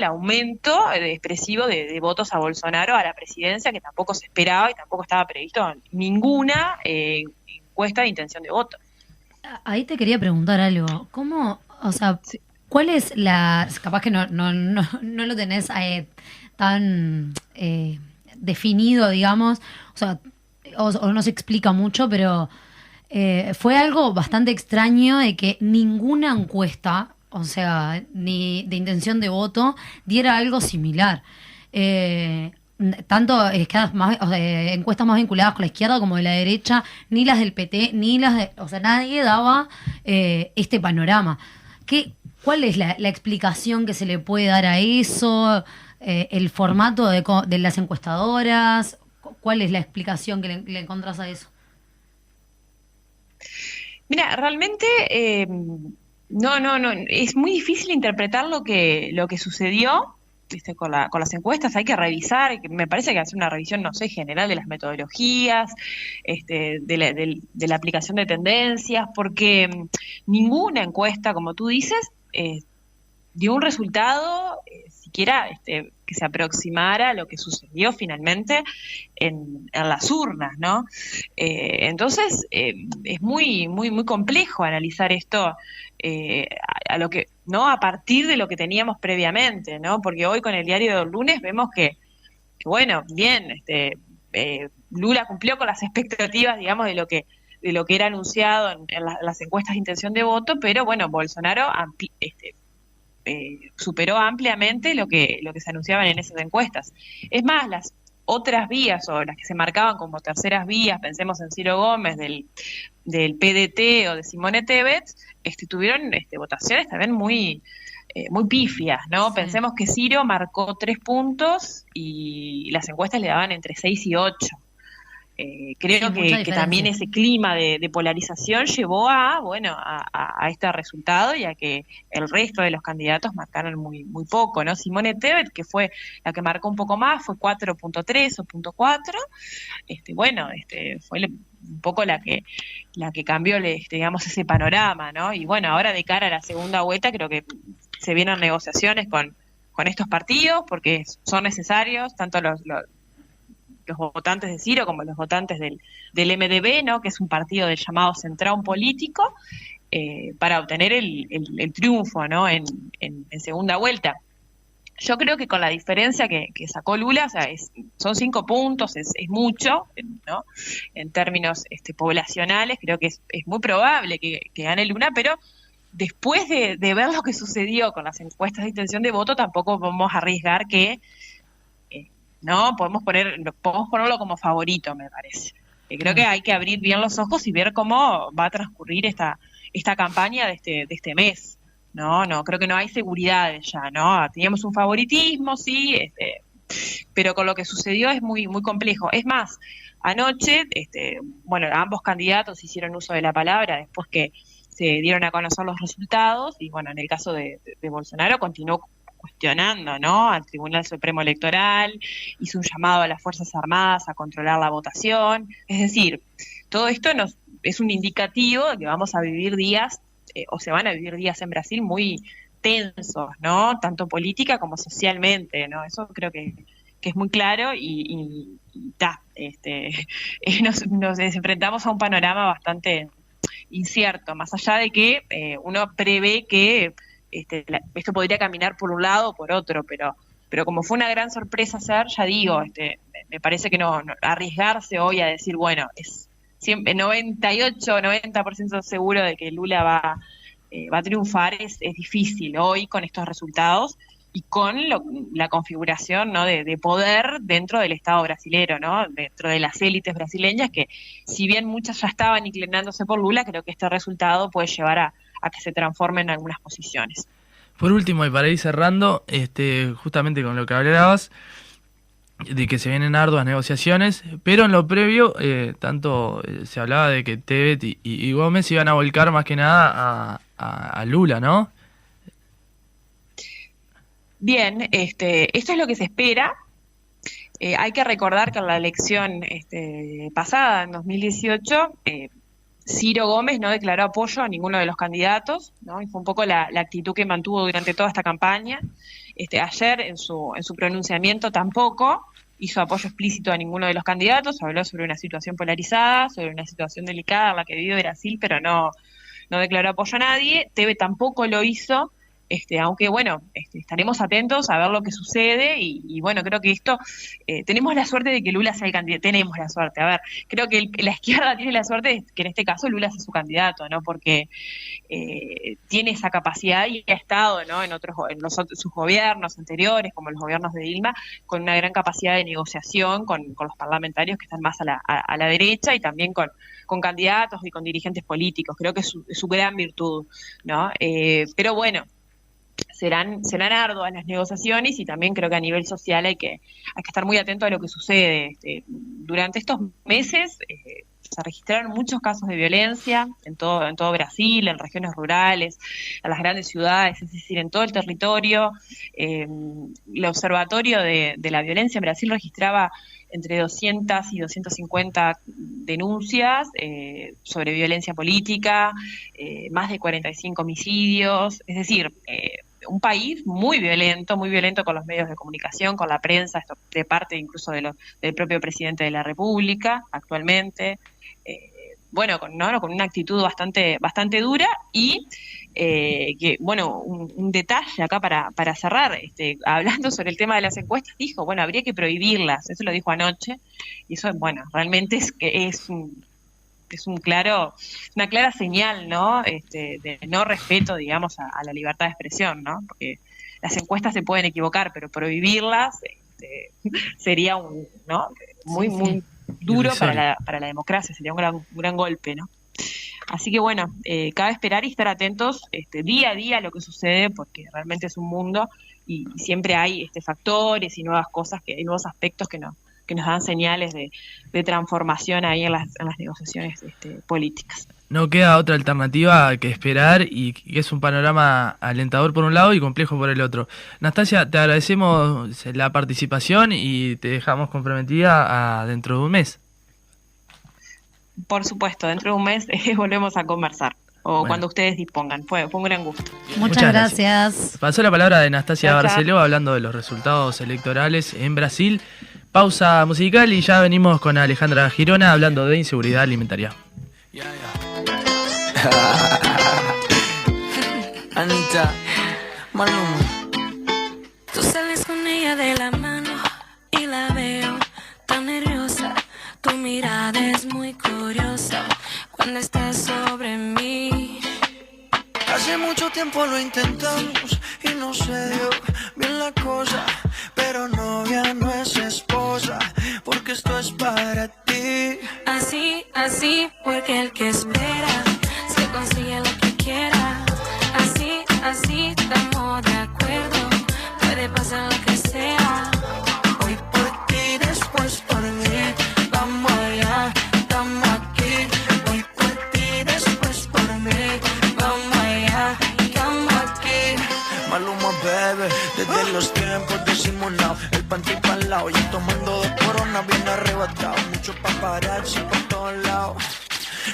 aumento expresivo de votos a Bolsonaro a la presidencia, que tampoco se esperaba y tampoco estaba previsto en ninguna encuesta de intención de voto. Ahí te quería preguntar algo. ¿Cómo, o sea, sí, cuál es capaz que no lo tenés tan definido, digamos, o sea, o no se explica mucho, pero fue algo bastante extraño de que ninguna encuesta, o sea, ni de intención de voto, diera algo similar. Tanto encuestas más vinculadas con la izquierda como de la derecha, ni las del PT, o sea, nadie daba este panorama. ¿Cuál es la explicación que se le puede dar a eso? ¿El formato de las encuestadoras? ¿Cuál es la explicación que le encontrás a eso? Mira, realmente no, es muy difícil interpretar lo que sucedió con las encuestas. Hay que revisar, me parece que hacer una revisión, no sé, general de las metodologías, de la aplicación de tendencias, porque ninguna encuesta, como tú dices, dio un resultado siquiera que se aproximara a lo que sucedió finalmente en las urnas, ¿no? Entonces es muy, muy, muy complejo analizar esto a lo que ¿no? A partir de lo que teníamos previamente, ¿no? Porque hoy con el diario del lunes vemos que bueno, bien, Lula cumplió con las expectativas, digamos, de lo que era anunciado en las encuestas de intención de voto, pero bueno, Bolsonaro superó ampliamente lo que se anunciaban en esas encuestas. Es más, las otras vías o las que se marcaban como terceras vías, pensemos en Ciro Gómez del PDT o de Simone Tebet, tuvieron votaciones también muy pifias, ¿no? Sí. Pensemos que Ciro marcó 3 puntos y las encuestas le daban entre 6 y 8. Creo Sí, mucha que también diferencia. ese clima de polarización llevó a este resultado y a que el resto de los candidatos marcaron muy poco, ¿no? Simone Tebet, que fue la que marcó un poco más, fue 4.3 o 0.4, fue un poco la que cambió, digamos, ese panorama, ¿no? Y bueno, ahora de cara a la segunda vuelta creo que se vienen negociaciones con estos partidos porque son necesarios, tanto los votantes de Ciro como los votantes del MDB, ¿no? Que es un partido del llamado centrón político, para obtener el triunfo, ¿no? en segunda vuelta. Yo creo que con la diferencia que sacó Lula, o sea, son 5 puntos, es mucho, ¿no? En términos poblacionales, creo que es muy probable que gane Lula, pero después de ver lo que sucedió con las encuestas de intención de voto, tampoco podemos arriesgar que no podemos ponerlo como favorito, me parece. Creo que hay que abrir bien los ojos y ver cómo va a transcurrir esta campaña de este mes. No, creo que no hay seguridades ya, ¿no? Teníamos un favoritismo, sí, pero con lo que sucedió es muy complejo. Es más, anoche, ambos candidatos hicieron uso de la palabra después que se dieron a conocer los resultados, y bueno, en el caso de Bolsonaro continuó cuestionando, ¿no?, al Tribunal Supremo Electoral, hizo un llamado a las Fuerzas Armadas a controlar la votación. Es decir, todo esto es un indicativo de que vamos a vivir días, o se van a vivir días en Brasil muy tensos, ¿no?, tanto política como socialmente, ¿no? Eso creo que es muy claro nos enfrentamos a un panorama bastante incierto, más allá de que uno prevé que esto podría caminar por un lado o por otro, pero como fue una gran sorpresa ya digo, me parece que no arriesgarse hoy a decir, bueno, es siempre 90% seguro de que Lula va a triunfar, es difícil hoy con estos resultados y con la configuración, ¿no?, de poder dentro del Estado brasilero, ¿no?, dentro de las élites brasileñas, que si bien muchas ya estaban inclinándose por Lula, creo que este resultado puede llevar a que se transformen en algunas posiciones. Por último, y para ir cerrando, justamente con lo que hablabas, de que se vienen arduas negociaciones, pero en lo previo, se hablaba de que Tebet y Gómez iban a volcar más que nada a Lula, ¿no? Bien, esto es lo que se espera. Hay que recordar que en la elección pasada, en 2018, Ciro Gómez no declaró apoyo a ninguno de los candidatos, ¿no? Y fue un poco la actitud que mantuvo durante toda esta campaña. Ayer, en su pronunciamiento, tampoco hizo apoyo explícito a ninguno de los candidatos, habló sobre una situación polarizada, sobre una situación delicada en la que vive Brasil, pero no declaró apoyo a nadie. Tebet tampoco lo hizo. Aunque bueno, estaremos atentos a ver lo que sucede y bueno, creo que esto, tenemos la suerte de que Lula sea el candidato, tenemos la suerte, a ver, creo que la izquierda tiene la suerte de que en este caso Lula sea su candidato, ¿no?, porque tiene esa capacidad y ha estado, ¿no?, en sus gobiernos anteriores, como los gobiernos de Dilma, con una gran capacidad de negociación con los parlamentarios que están más a la derecha y también con candidatos y con dirigentes políticos. Creo que es su gran virtud, ¿no? Pero bueno, serán arduas las negociaciones y también creo que a nivel social hay que estar muy atento a lo que sucede. Durante estos meses se registraron muchos casos de violencia en todo Brasil, en regiones rurales, en las grandes ciudades, es decir, en todo el territorio. El Observatorio de la Violencia en Brasil registraba entre 200 y 250 denuncias sobre violencia política, más de 45 homicidios, es decir, un país muy violento con los medios de comunicación, con la prensa, esto de parte incluso del propio presidente de la República actualmente, con una actitud bastante dura y que, bueno, un detalle acá para cerrar, hablando sobre el tema de las encuestas, dijo, bueno, habría que prohibirlas, eso lo dijo anoche, y eso, bueno, realmente es una clara señal, ¿no? De no respeto, digamos, a la libertad de expresión, ¿no? Porque las encuestas se pueden equivocar, pero prohibirlas sería ¿no? muy duro para la democracia, sería un gran golpe, ¿no? Así que bueno, cabe esperar y estar atentos día a día a lo que sucede, porque realmente es un mundo y siempre hay factores y nuevas cosas, hay nuevos aspectos que nos dan señales de transformación ahí en las negociaciones políticas. No queda otra alternativa que esperar y que es un panorama alentador por un lado y complejo por el otro. Nastasia, te agradecemos la participación y te dejamos comprometida a dentro de un mes. Por supuesto, dentro de un mes volvemos a conversar, cuando ustedes dispongan. Fue un gran gusto. Muchas gracias. Pasó la palabra de Nastasia Chao, chao. Barceló hablando de los resultados electorales en Brasil. Pausa musical y ya venimos con Alejandra Girona hablando de inseguridad alimentaria. Anita, Maluma. Tú sales con ella de la mano y la veo tan nerviosa. Tu mirada es muy curiosa cuando estás sobre mí. Hace mucho tiempo lo intentamos y no se dio bien la cosa, pero novia no es esposa, porque esto es para ti. Así, porque el que espera se consigue lo que quiera. Así, estamos de acuerdo, puede pasar lo que sea. Hoy por ti, después por mí, vamos allá, estamos aquí. Hoy por ti, después por mí, vamos allá, estamos aquí. Maluma, bebé, desde los tiempos disimulados, el panty pa'l lado, y tomando de corona bien arrebatado. Mucho paparazzi por todos lados.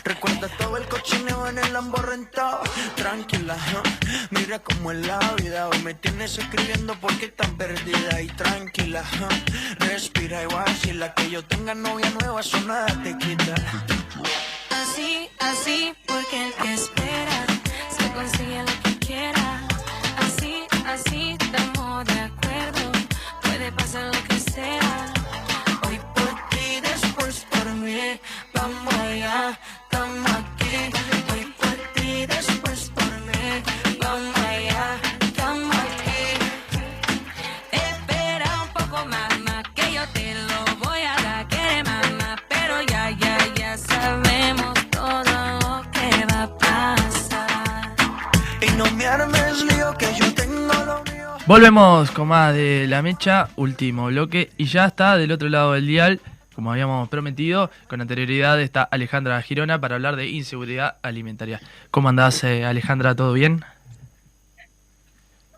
Recuerda todo el cochineo en el Lambo rentado. Tranquila, mira cómo es la vida. Hoy me tienes escribiendo porque tan perdida. Y tranquila, respira y vacila. Que yo tenga novia nueva, eso nada te quita. Así, porque el que espera se consigue lo que quiera. Así, estamos de acuerdo, puede pasar lo que sea. Hoy por ti, después por mí, vamos allá, estamos aquí. Hoy por ti, después por mí, vamos allá, estamos aquí. Espera un poco, mamá, que yo te lo voy a dar, que mamá, pero ya sabemos todo lo que va a pasar. Y no me armes lío, que yo tengo lo mío. Volvemos con más de La Mecha, último bloque, y ya está del otro lado del dial, como habíamos prometido, con anterioridad está Alejandra Girona para hablar de inseguridad alimentaria. ¿Cómo andás, Alejandra? ¿Todo bien?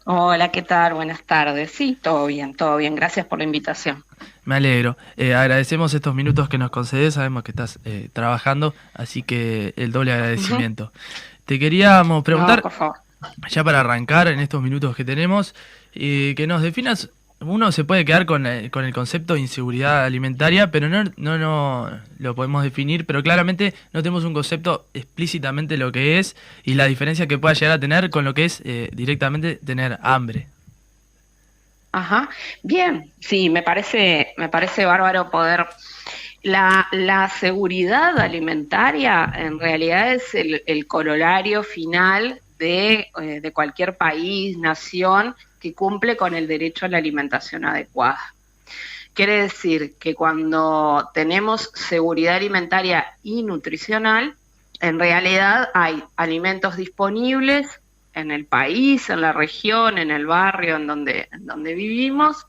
Hola, ¿qué tal? Buenas tardes. Sí, todo bien, gracias por la invitación. Me alegro. Agradecemos estos minutos que nos concedes, sabemos que estás trabajando, así que el doble agradecimiento. Te queríamos preguntar, No, por favor. ya para arrancar en estos minutos que tenemos, que nos definas. Uno se puede quedar con el concepto de inseguridad alimentaria, pero no lo podemos definir, pero claramente no tenemos un concepto explícitamente lo que es y la diferencia que pueda llegar a tener con lo que es directamente tener hambre. Ajá, bien, sí, me parece bárbaro poder. La seguridad alimentaria en realidad es el corolario final de cualquier país, nación que cumple con el derecho a la alimentación adecuada. Quiere decir que cuando tenemos seguridad alimentaria y nutricional, en realidad hay alimentos disponibles en el país, en la región, en el barrio en donde vivimos,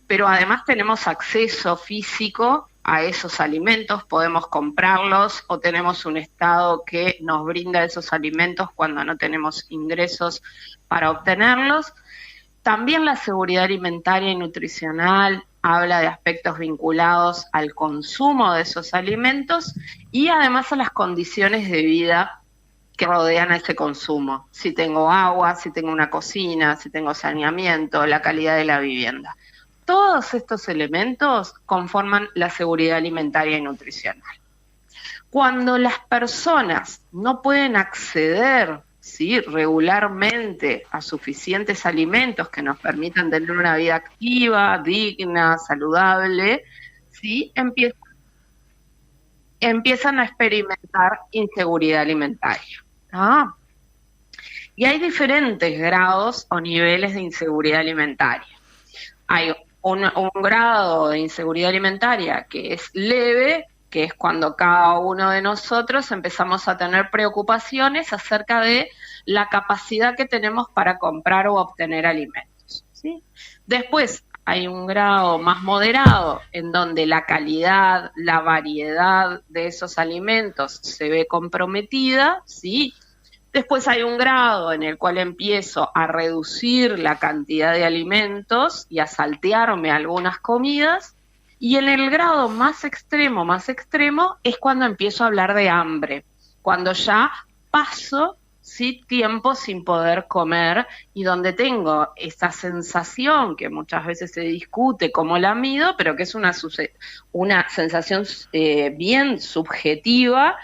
pero además tenemos acceso físico a esos alimentos, podemos comprarlos o tenemos un Estado que nos brinda esos alimentos cuando no tenemos ingresos para obtenerlos. También la seguridad alimentaria y nutricional habla de aspectos vinculados al consumo de esos alimentos y además a las condiciones de vida que rodean a ese consumo. Si tengo agua, si tengo una cocina, si tengo saneamiento, la calidad de la vivienda. Todos estos elementos conforman la seguridad alimentaria y nutricional. Cuando las personas no pueden acceder ¿sí? regularmente a suficientes alimentos que nos permitan tener una vida activa, digna, saludable, ¿sí? empiezan a experimentar inseguridad alimentaria. ¿Ah? Y hay diferentes grados o niveles de inseguridad alimentaria. Hay un grado de inseguridad alimentaria que es leve, que es cuando cada uno de nosotros empezamos a tener preocupaciones acerca de la capacidad que tenemos para comprar o obtener alimentos, ¿sí? Después hay un grado más moderado en donde la calidad, la variedad de esos alimentos se ve comprometida, ¿sí? Después hay un grado en el cual empiezo a reducir la cantidad de alimentos y a saltearme algunas comidas. Y en el grado más extremo es cuando empiezo a hablar de hambre, cuando ya paso, ¿sí? tiempo sin poder comer y donde tengo esa sensación que muchas veces se discute cómo la mido, pero que es una sensación bien subjetiva,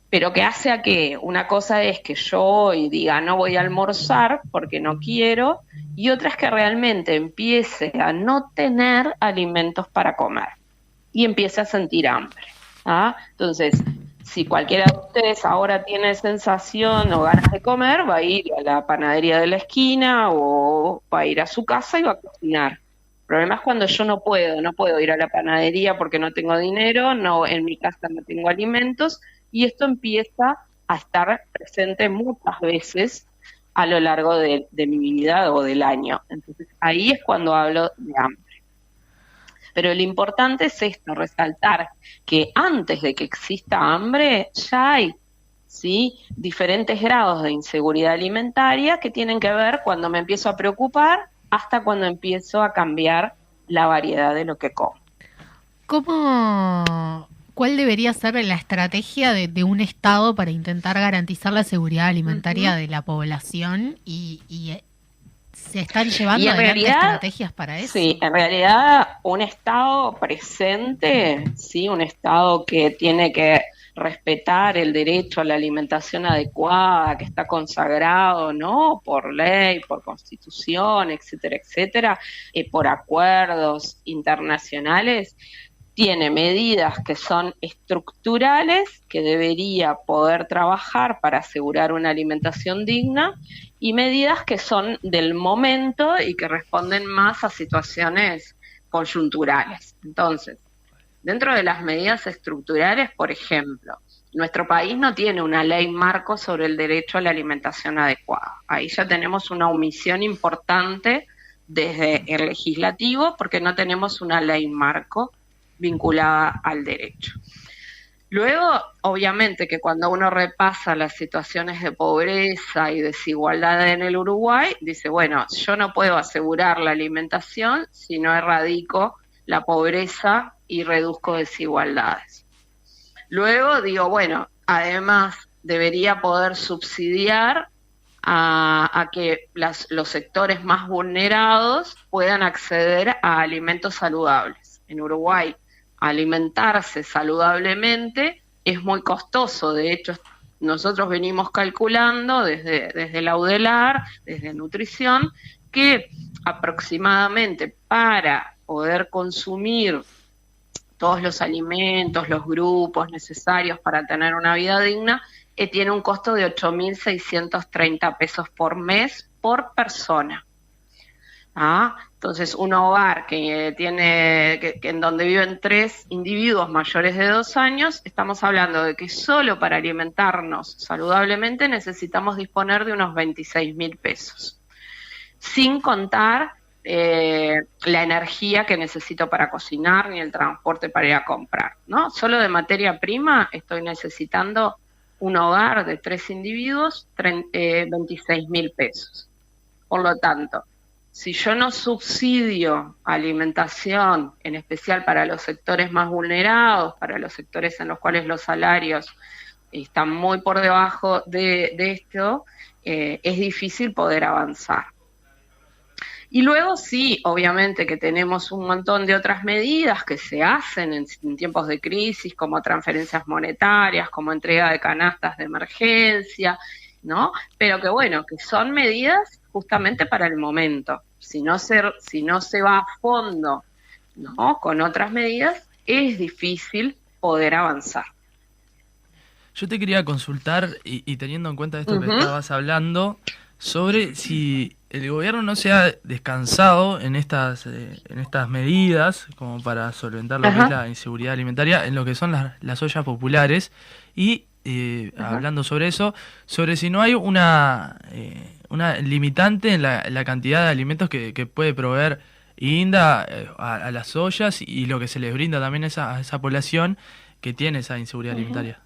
pero que hace a que una cosa es que yo hoy diga no voy a almorzar porque no quiero, y otra es que realmente empiece a no tener alimentos para comer y empiece a sentir hambre. ¿Ah? Entonces, si cualquiera de ustedes ahora tiene sensación o ganas de comer, va a ir a la panadería de la esquina o va a ir a su casa y va a cocinar. El problema es cuando yo no puedo ir a la panadería porque no tengo dinero, no, en mi casa no tengo alimentos, y esto empieza a estar presente muchas veces a lo largo de mi vida o del año. Entonces ahí es cuando hablo de hambre. Pero lo importante es esto, resaltar que antes de que exista hambre ya hay, ¿sí? diferentes grados de inseguridad alimentaria que tienen que ver cuando me empiezo a preocupar hasta cuando empiezo a cambiar la variedad de lo que como. ¿Cuál debería ser la estrategia de un Estado para intentar garantizar la seguridad alimentaria de la población? Y ¿se están llevando adelante estrategias para eso? Sí, en realidad un Estado presente, ¿sí? un Estado que tiene que respetar el derecho a la alimentación adecuada, que está consagrado, ¿no? por ley, por constitución, etcétera, etcétera, por acuerdos internacionales, tiene medidas que son estructurales, que debería poder trabajar para asegurar una alimentación digna, y medidas que son del momento y que responden más a situaciones coyunturales. Entonces, dentro de las medidas estructurales, por ejemplo, nuestro país no tiene una ley marco sobre el derecho a la alimentación adecuada. Ahí ya tenemos una omisión importante desde el legislativo porque no tenemos una ley marco vinculada al derecho. Luego, obviamente que cuando uno repasa las situaciones de pobreza y desigualdad en el Uruguay, dice, bueno, yo no puedo asegurar la alimentación si no erradico la pobreza y reduzco desigualdades. Luego digo, bueno, además debería poder subsidiar a que los sectores más vulnerados puedan acceder a alimentos saludables. En Uruguay, alimentarse saludablemente es muy costoso. De hecho, nosotros venimos calculando desde la UDELAR, desde nutrición, que aproximadamente para poder consumir todos los alimentos, los grupos necesarios para tener una vida digna, tiene un costo de 8.630 pesos por mes por persona. Entonces, un hogar que en donde viven 3 individuos mayores de 2 años, estamos hablando de que solo para alimentarnos saludablemente necesitamos disponer de unos 26.000 pesos, sin contar la energía que necesito para cocinar ni el transporte para ir a comprar, ¿no? Solo de materia prima estoy necesitando un hogar de 3 individuos, 26.000 pesos. Por lo tanto, si yo no subsidio alimentación, en especial para los sectores más vulnerados, para los sectores en los cuales los salarios están muy por debajo de esto, es difícil poder avanzar. Y luego sí, obviamente que tenemos un montón de otras medidas que se hacen en tiempos de crisis, como transferencias monetarias, como entrega de canastas de emergencia, ¿no? Pero que bueno, que son medidas justamente para el momento. Si no se va a fondo, ¿no?, con otras medidas, es difícil poder avanzar. Yo te quería consultar, y teniendo en cuenta esto que estabas hablando, sobre si el gobierno no se ha descansado en estas medidas como para solventar lo que es la inseguridad alimentaria en lo que son las ollas populares, y hablando sobre eso, sobre si no hay una limitante en la cantidad de alimentos que puede proveer INDA a las ollas, y lo que se les brinda también a esa población que tiene esa inseguridad alimentaria.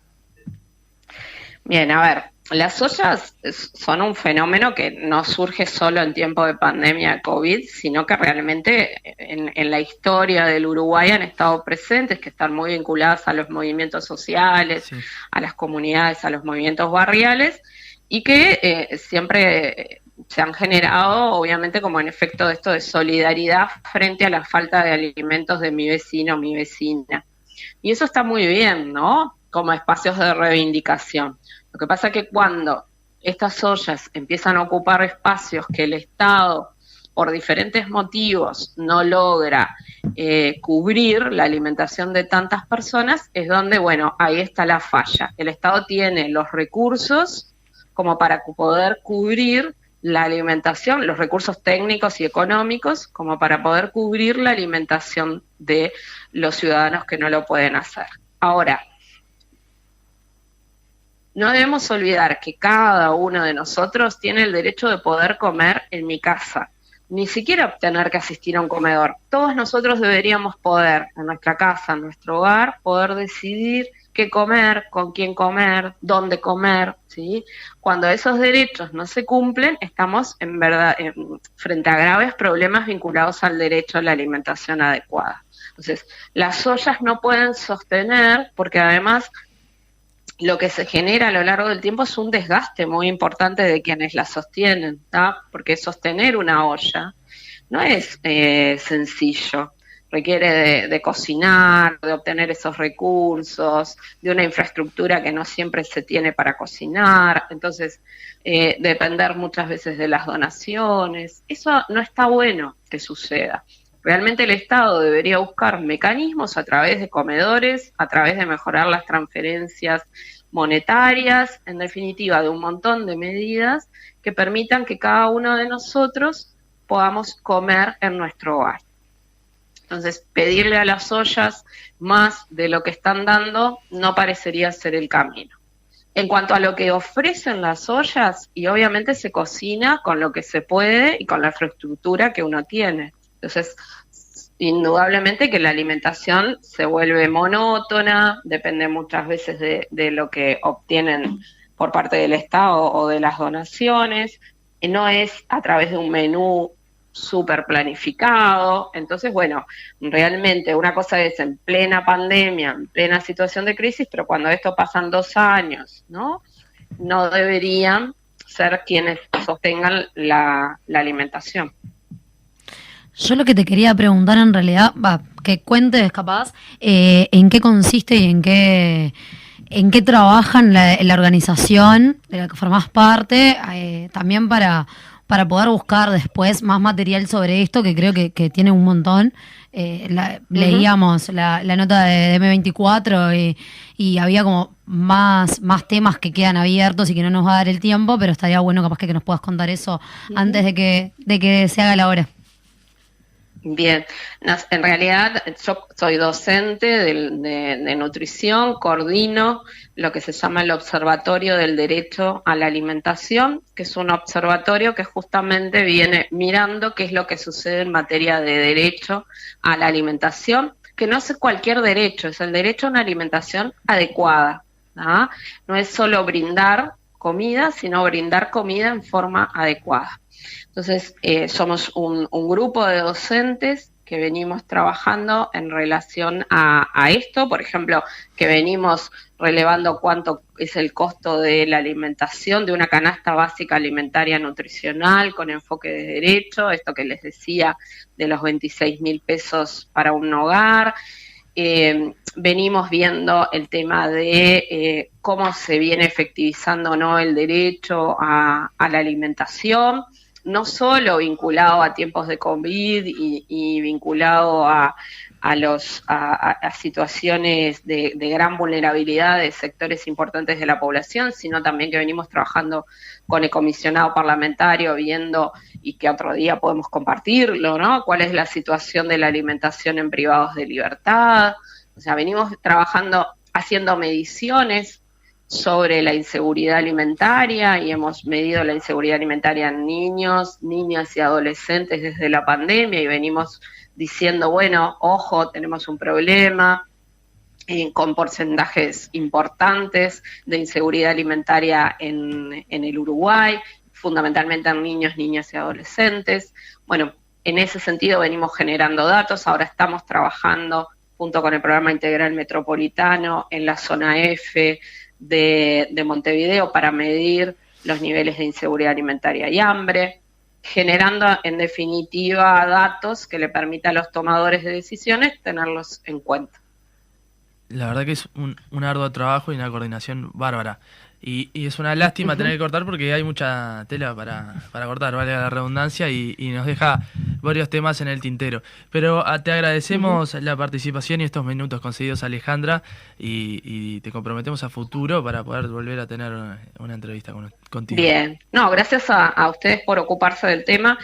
Bien, a ver, las ollas son un fenómeno que no surge solo en tiempo de pandemia de COVID, sino que realmente en la historia del Uruguay han estado presentes, que están muy vinculadas a los movimientos sociales, sí, a las comunidades, a los movimientos barriales, y que siempre se han generado, obviamente, como en efecto de esto de solidaridad frente a la falta de alimentos de mi vecino, mi vecina. Y eso está muy bien, ¿no?, como espacios de reivindicación. Lo que pasa es que cuando estas ollas empiezan a ocupar espacios que el Estado, por diferentes motivos, no logra cubrir la alimentación de tantas personas, es donde, bueno, ahí está la falla. El Estado tiene los recursos como para poder cubrir la alimentación, los recursos técnicos y económicos, como para poder cubrir la alimentación de los ciudadanos que no lo pueden hacer. Ahora, no debemos olvidar que cada uno de nosotros tiene el derecho de poder comer en mi casa, ni siquiera tener que asistir a un comedor. Todos nosotros deberíamos poder, en nuestra casa, en nuestro hogar, poder decidir qué comer, con quién comer, dónde comer, ¿sí? Cuando esos derechos no se cumplen, estamos en verdad frente a graves problemas vinculados al derecho a la alimentación adecuada. Entonces, las ollas no pueden sostener, porque además lo que se genera a lo largo del tiempo es un desgaste muy importante de quienes la sostienen, ¿tá? Porque sostener una olla no es sencillo, requiere de cocinar, de obtener esos recursos, de una infraestructura que no siempre se tiene para cocinar, entonces depender muchas veces de las donaciones. Eso no está bueno que suceda. Realmente el Estado debería buscar mecanismos a través de comedores, a través de mejorar las transferencias monetarias, en definitiva de un montón de medidas que permitan que cada uno de nosotros podamos comer en nuestro hogar. Entonces, pedirle a las ollas más de lo que están dando no parecería ser el camino. En cuanto a lo que ofrecen las ollas, y obviamente se cocina con lo que se puede y con la infraestructura que uno tiene. Entonces, indudablemente que la alimentación se vuelve monótona, depende muchas veces de lo que obtienen por parte del Estado o de las donaciones, no es a través de un menú súper planificado. Entonces, bueno, realmente una cosa es en plena pandemia, en plena situación de crisis, pero cuando esto pasan 2 años, ¿no? No deberían ser quienes sostengan la alimentación. Yo lo que te quería preguntar en realidad, que cuentes capaz, en qué consiste y en qué trabajan la organización de la que formás parte, también para poder buscar después más material sobre esto, que creo que tiene un montón. Leíamos la nota de M24 y había como más temas que quedan abiertos y que no nos va a dar el tiempo, pero estaría bueno capaz que nos puedas contar eso antes de que se haga la hora. Bien, en realidad yo soy docente de nutrición, coordino lo que se llama el Observatorio del Derecho a la Alimentación, que es un observatorio que justamente viene mirando qué es lo que sucede en materia de derecho a la alimentación, que no es cualquier derecho, es el derecho a una alimentación adecuada, ¿no? No es solo brindar comida, sino brindar comida en forma adecuada. Entonces, somos un grupo de docentes que venimos trabajando en relación a esto, por ejemplo, que venimos relevando cuánto es el costo de la alimentación, de una canasta básica alimentaria nutricional con enfoque de derecho, esto que les decía de los 26.000 pesos para un hogar. venimos viendo el tema de cómo se viene efectivizando o no el derecho a la alimentación, no solo vinculado a tiempos de COVID y vinculado a situaciones de gran vulnerabilidad de sectores importantes de la población, sino también que venimos trabajando con el comisionado parlamentario, viendo, y que otro día podemos compartirlo, ¿no? Cuál es la situación de la alimentación en privados de libertad. O sea, venimos trabajando, haciendo mediciones sobre la inseguridad alimentaria, y hemos medido la inseguridad alimentaria en niños, niñas y adolescentes desde la pandemia, y venimos diciendo, bueno, ojo, tenemos un problema con porcentajes importantes de inseguridad alimentaria en el Uruguay, fundamentalmente en niños, niñas y adolescentes. Bueno, en ese sentido venimos generando datos. Ahora estamos trabajando junto con el Programa Integral Metropolitano en la zona F de Montevideo para medir los niveles de inseguridad alimentaria y hambre, generando en definitiva datos que le permitan a los tomadores de decisiones tenerlos en cuenta. La verdad que es un arduo trabajo y una coordinación bárbara. Y es una lástima tener que cortar porque hay mucha tela para cortar, vale la redundancia, y nos deja varios temas en el tintero. Pero te agradecemos la participación y estos minutos concedidos, Alejandra, y te comprometemos a futuro para poder volver a tener una entrevista contigo. Bien, no, gracias a ustedes por ocuparse del tema.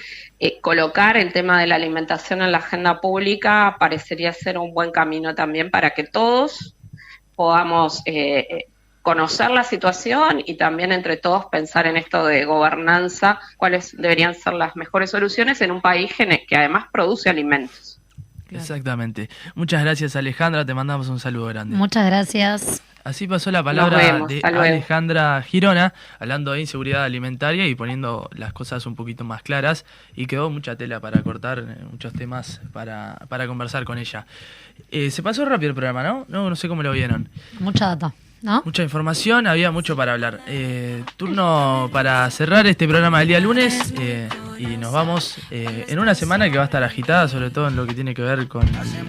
Colocar el tema de la alimentación en la agenda pública parecería ser un buen camino también para que todos podamos conocer la situación y también entre todos pensar en esto de gobernanza, cuáles deberían ser las mejores soluciones en un país que además produce alimentos. Exactamente. Muchas gracias, Alejandra, te mandamos un saludo grande. Muchas gracias. Así pasó la palabra de Alejandra Girona, hablando de inseguridad alimentaria y poniendo las cosas un poquito más claras, y quedó mucha tela para cortar, muchos temas para conversar con ella. Se pasó rápido el programa, ¿no? No sé cómo lo vieron. Mucha data, ¿no? Mucha información, había mucho para hablar. Turno para cerrar este programa del día lunes, y nos vamos en una semana que va a estar agitada, sobre todo en lo que tiene que ver con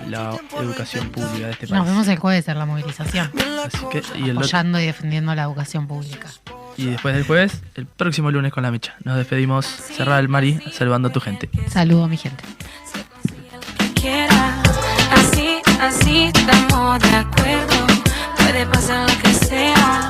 la educación pública de este país. Nos vemos el jueves en la movilización, Así que, apoyando y defendiendo la educación pública. Y después del jueves, el próximo lunes con la mecha. Nos despedimos, cerrar el Mari, saludando a tu gente. Saludo a mi gente. Así estamos de acuerdo. Puede pasar lo que sea.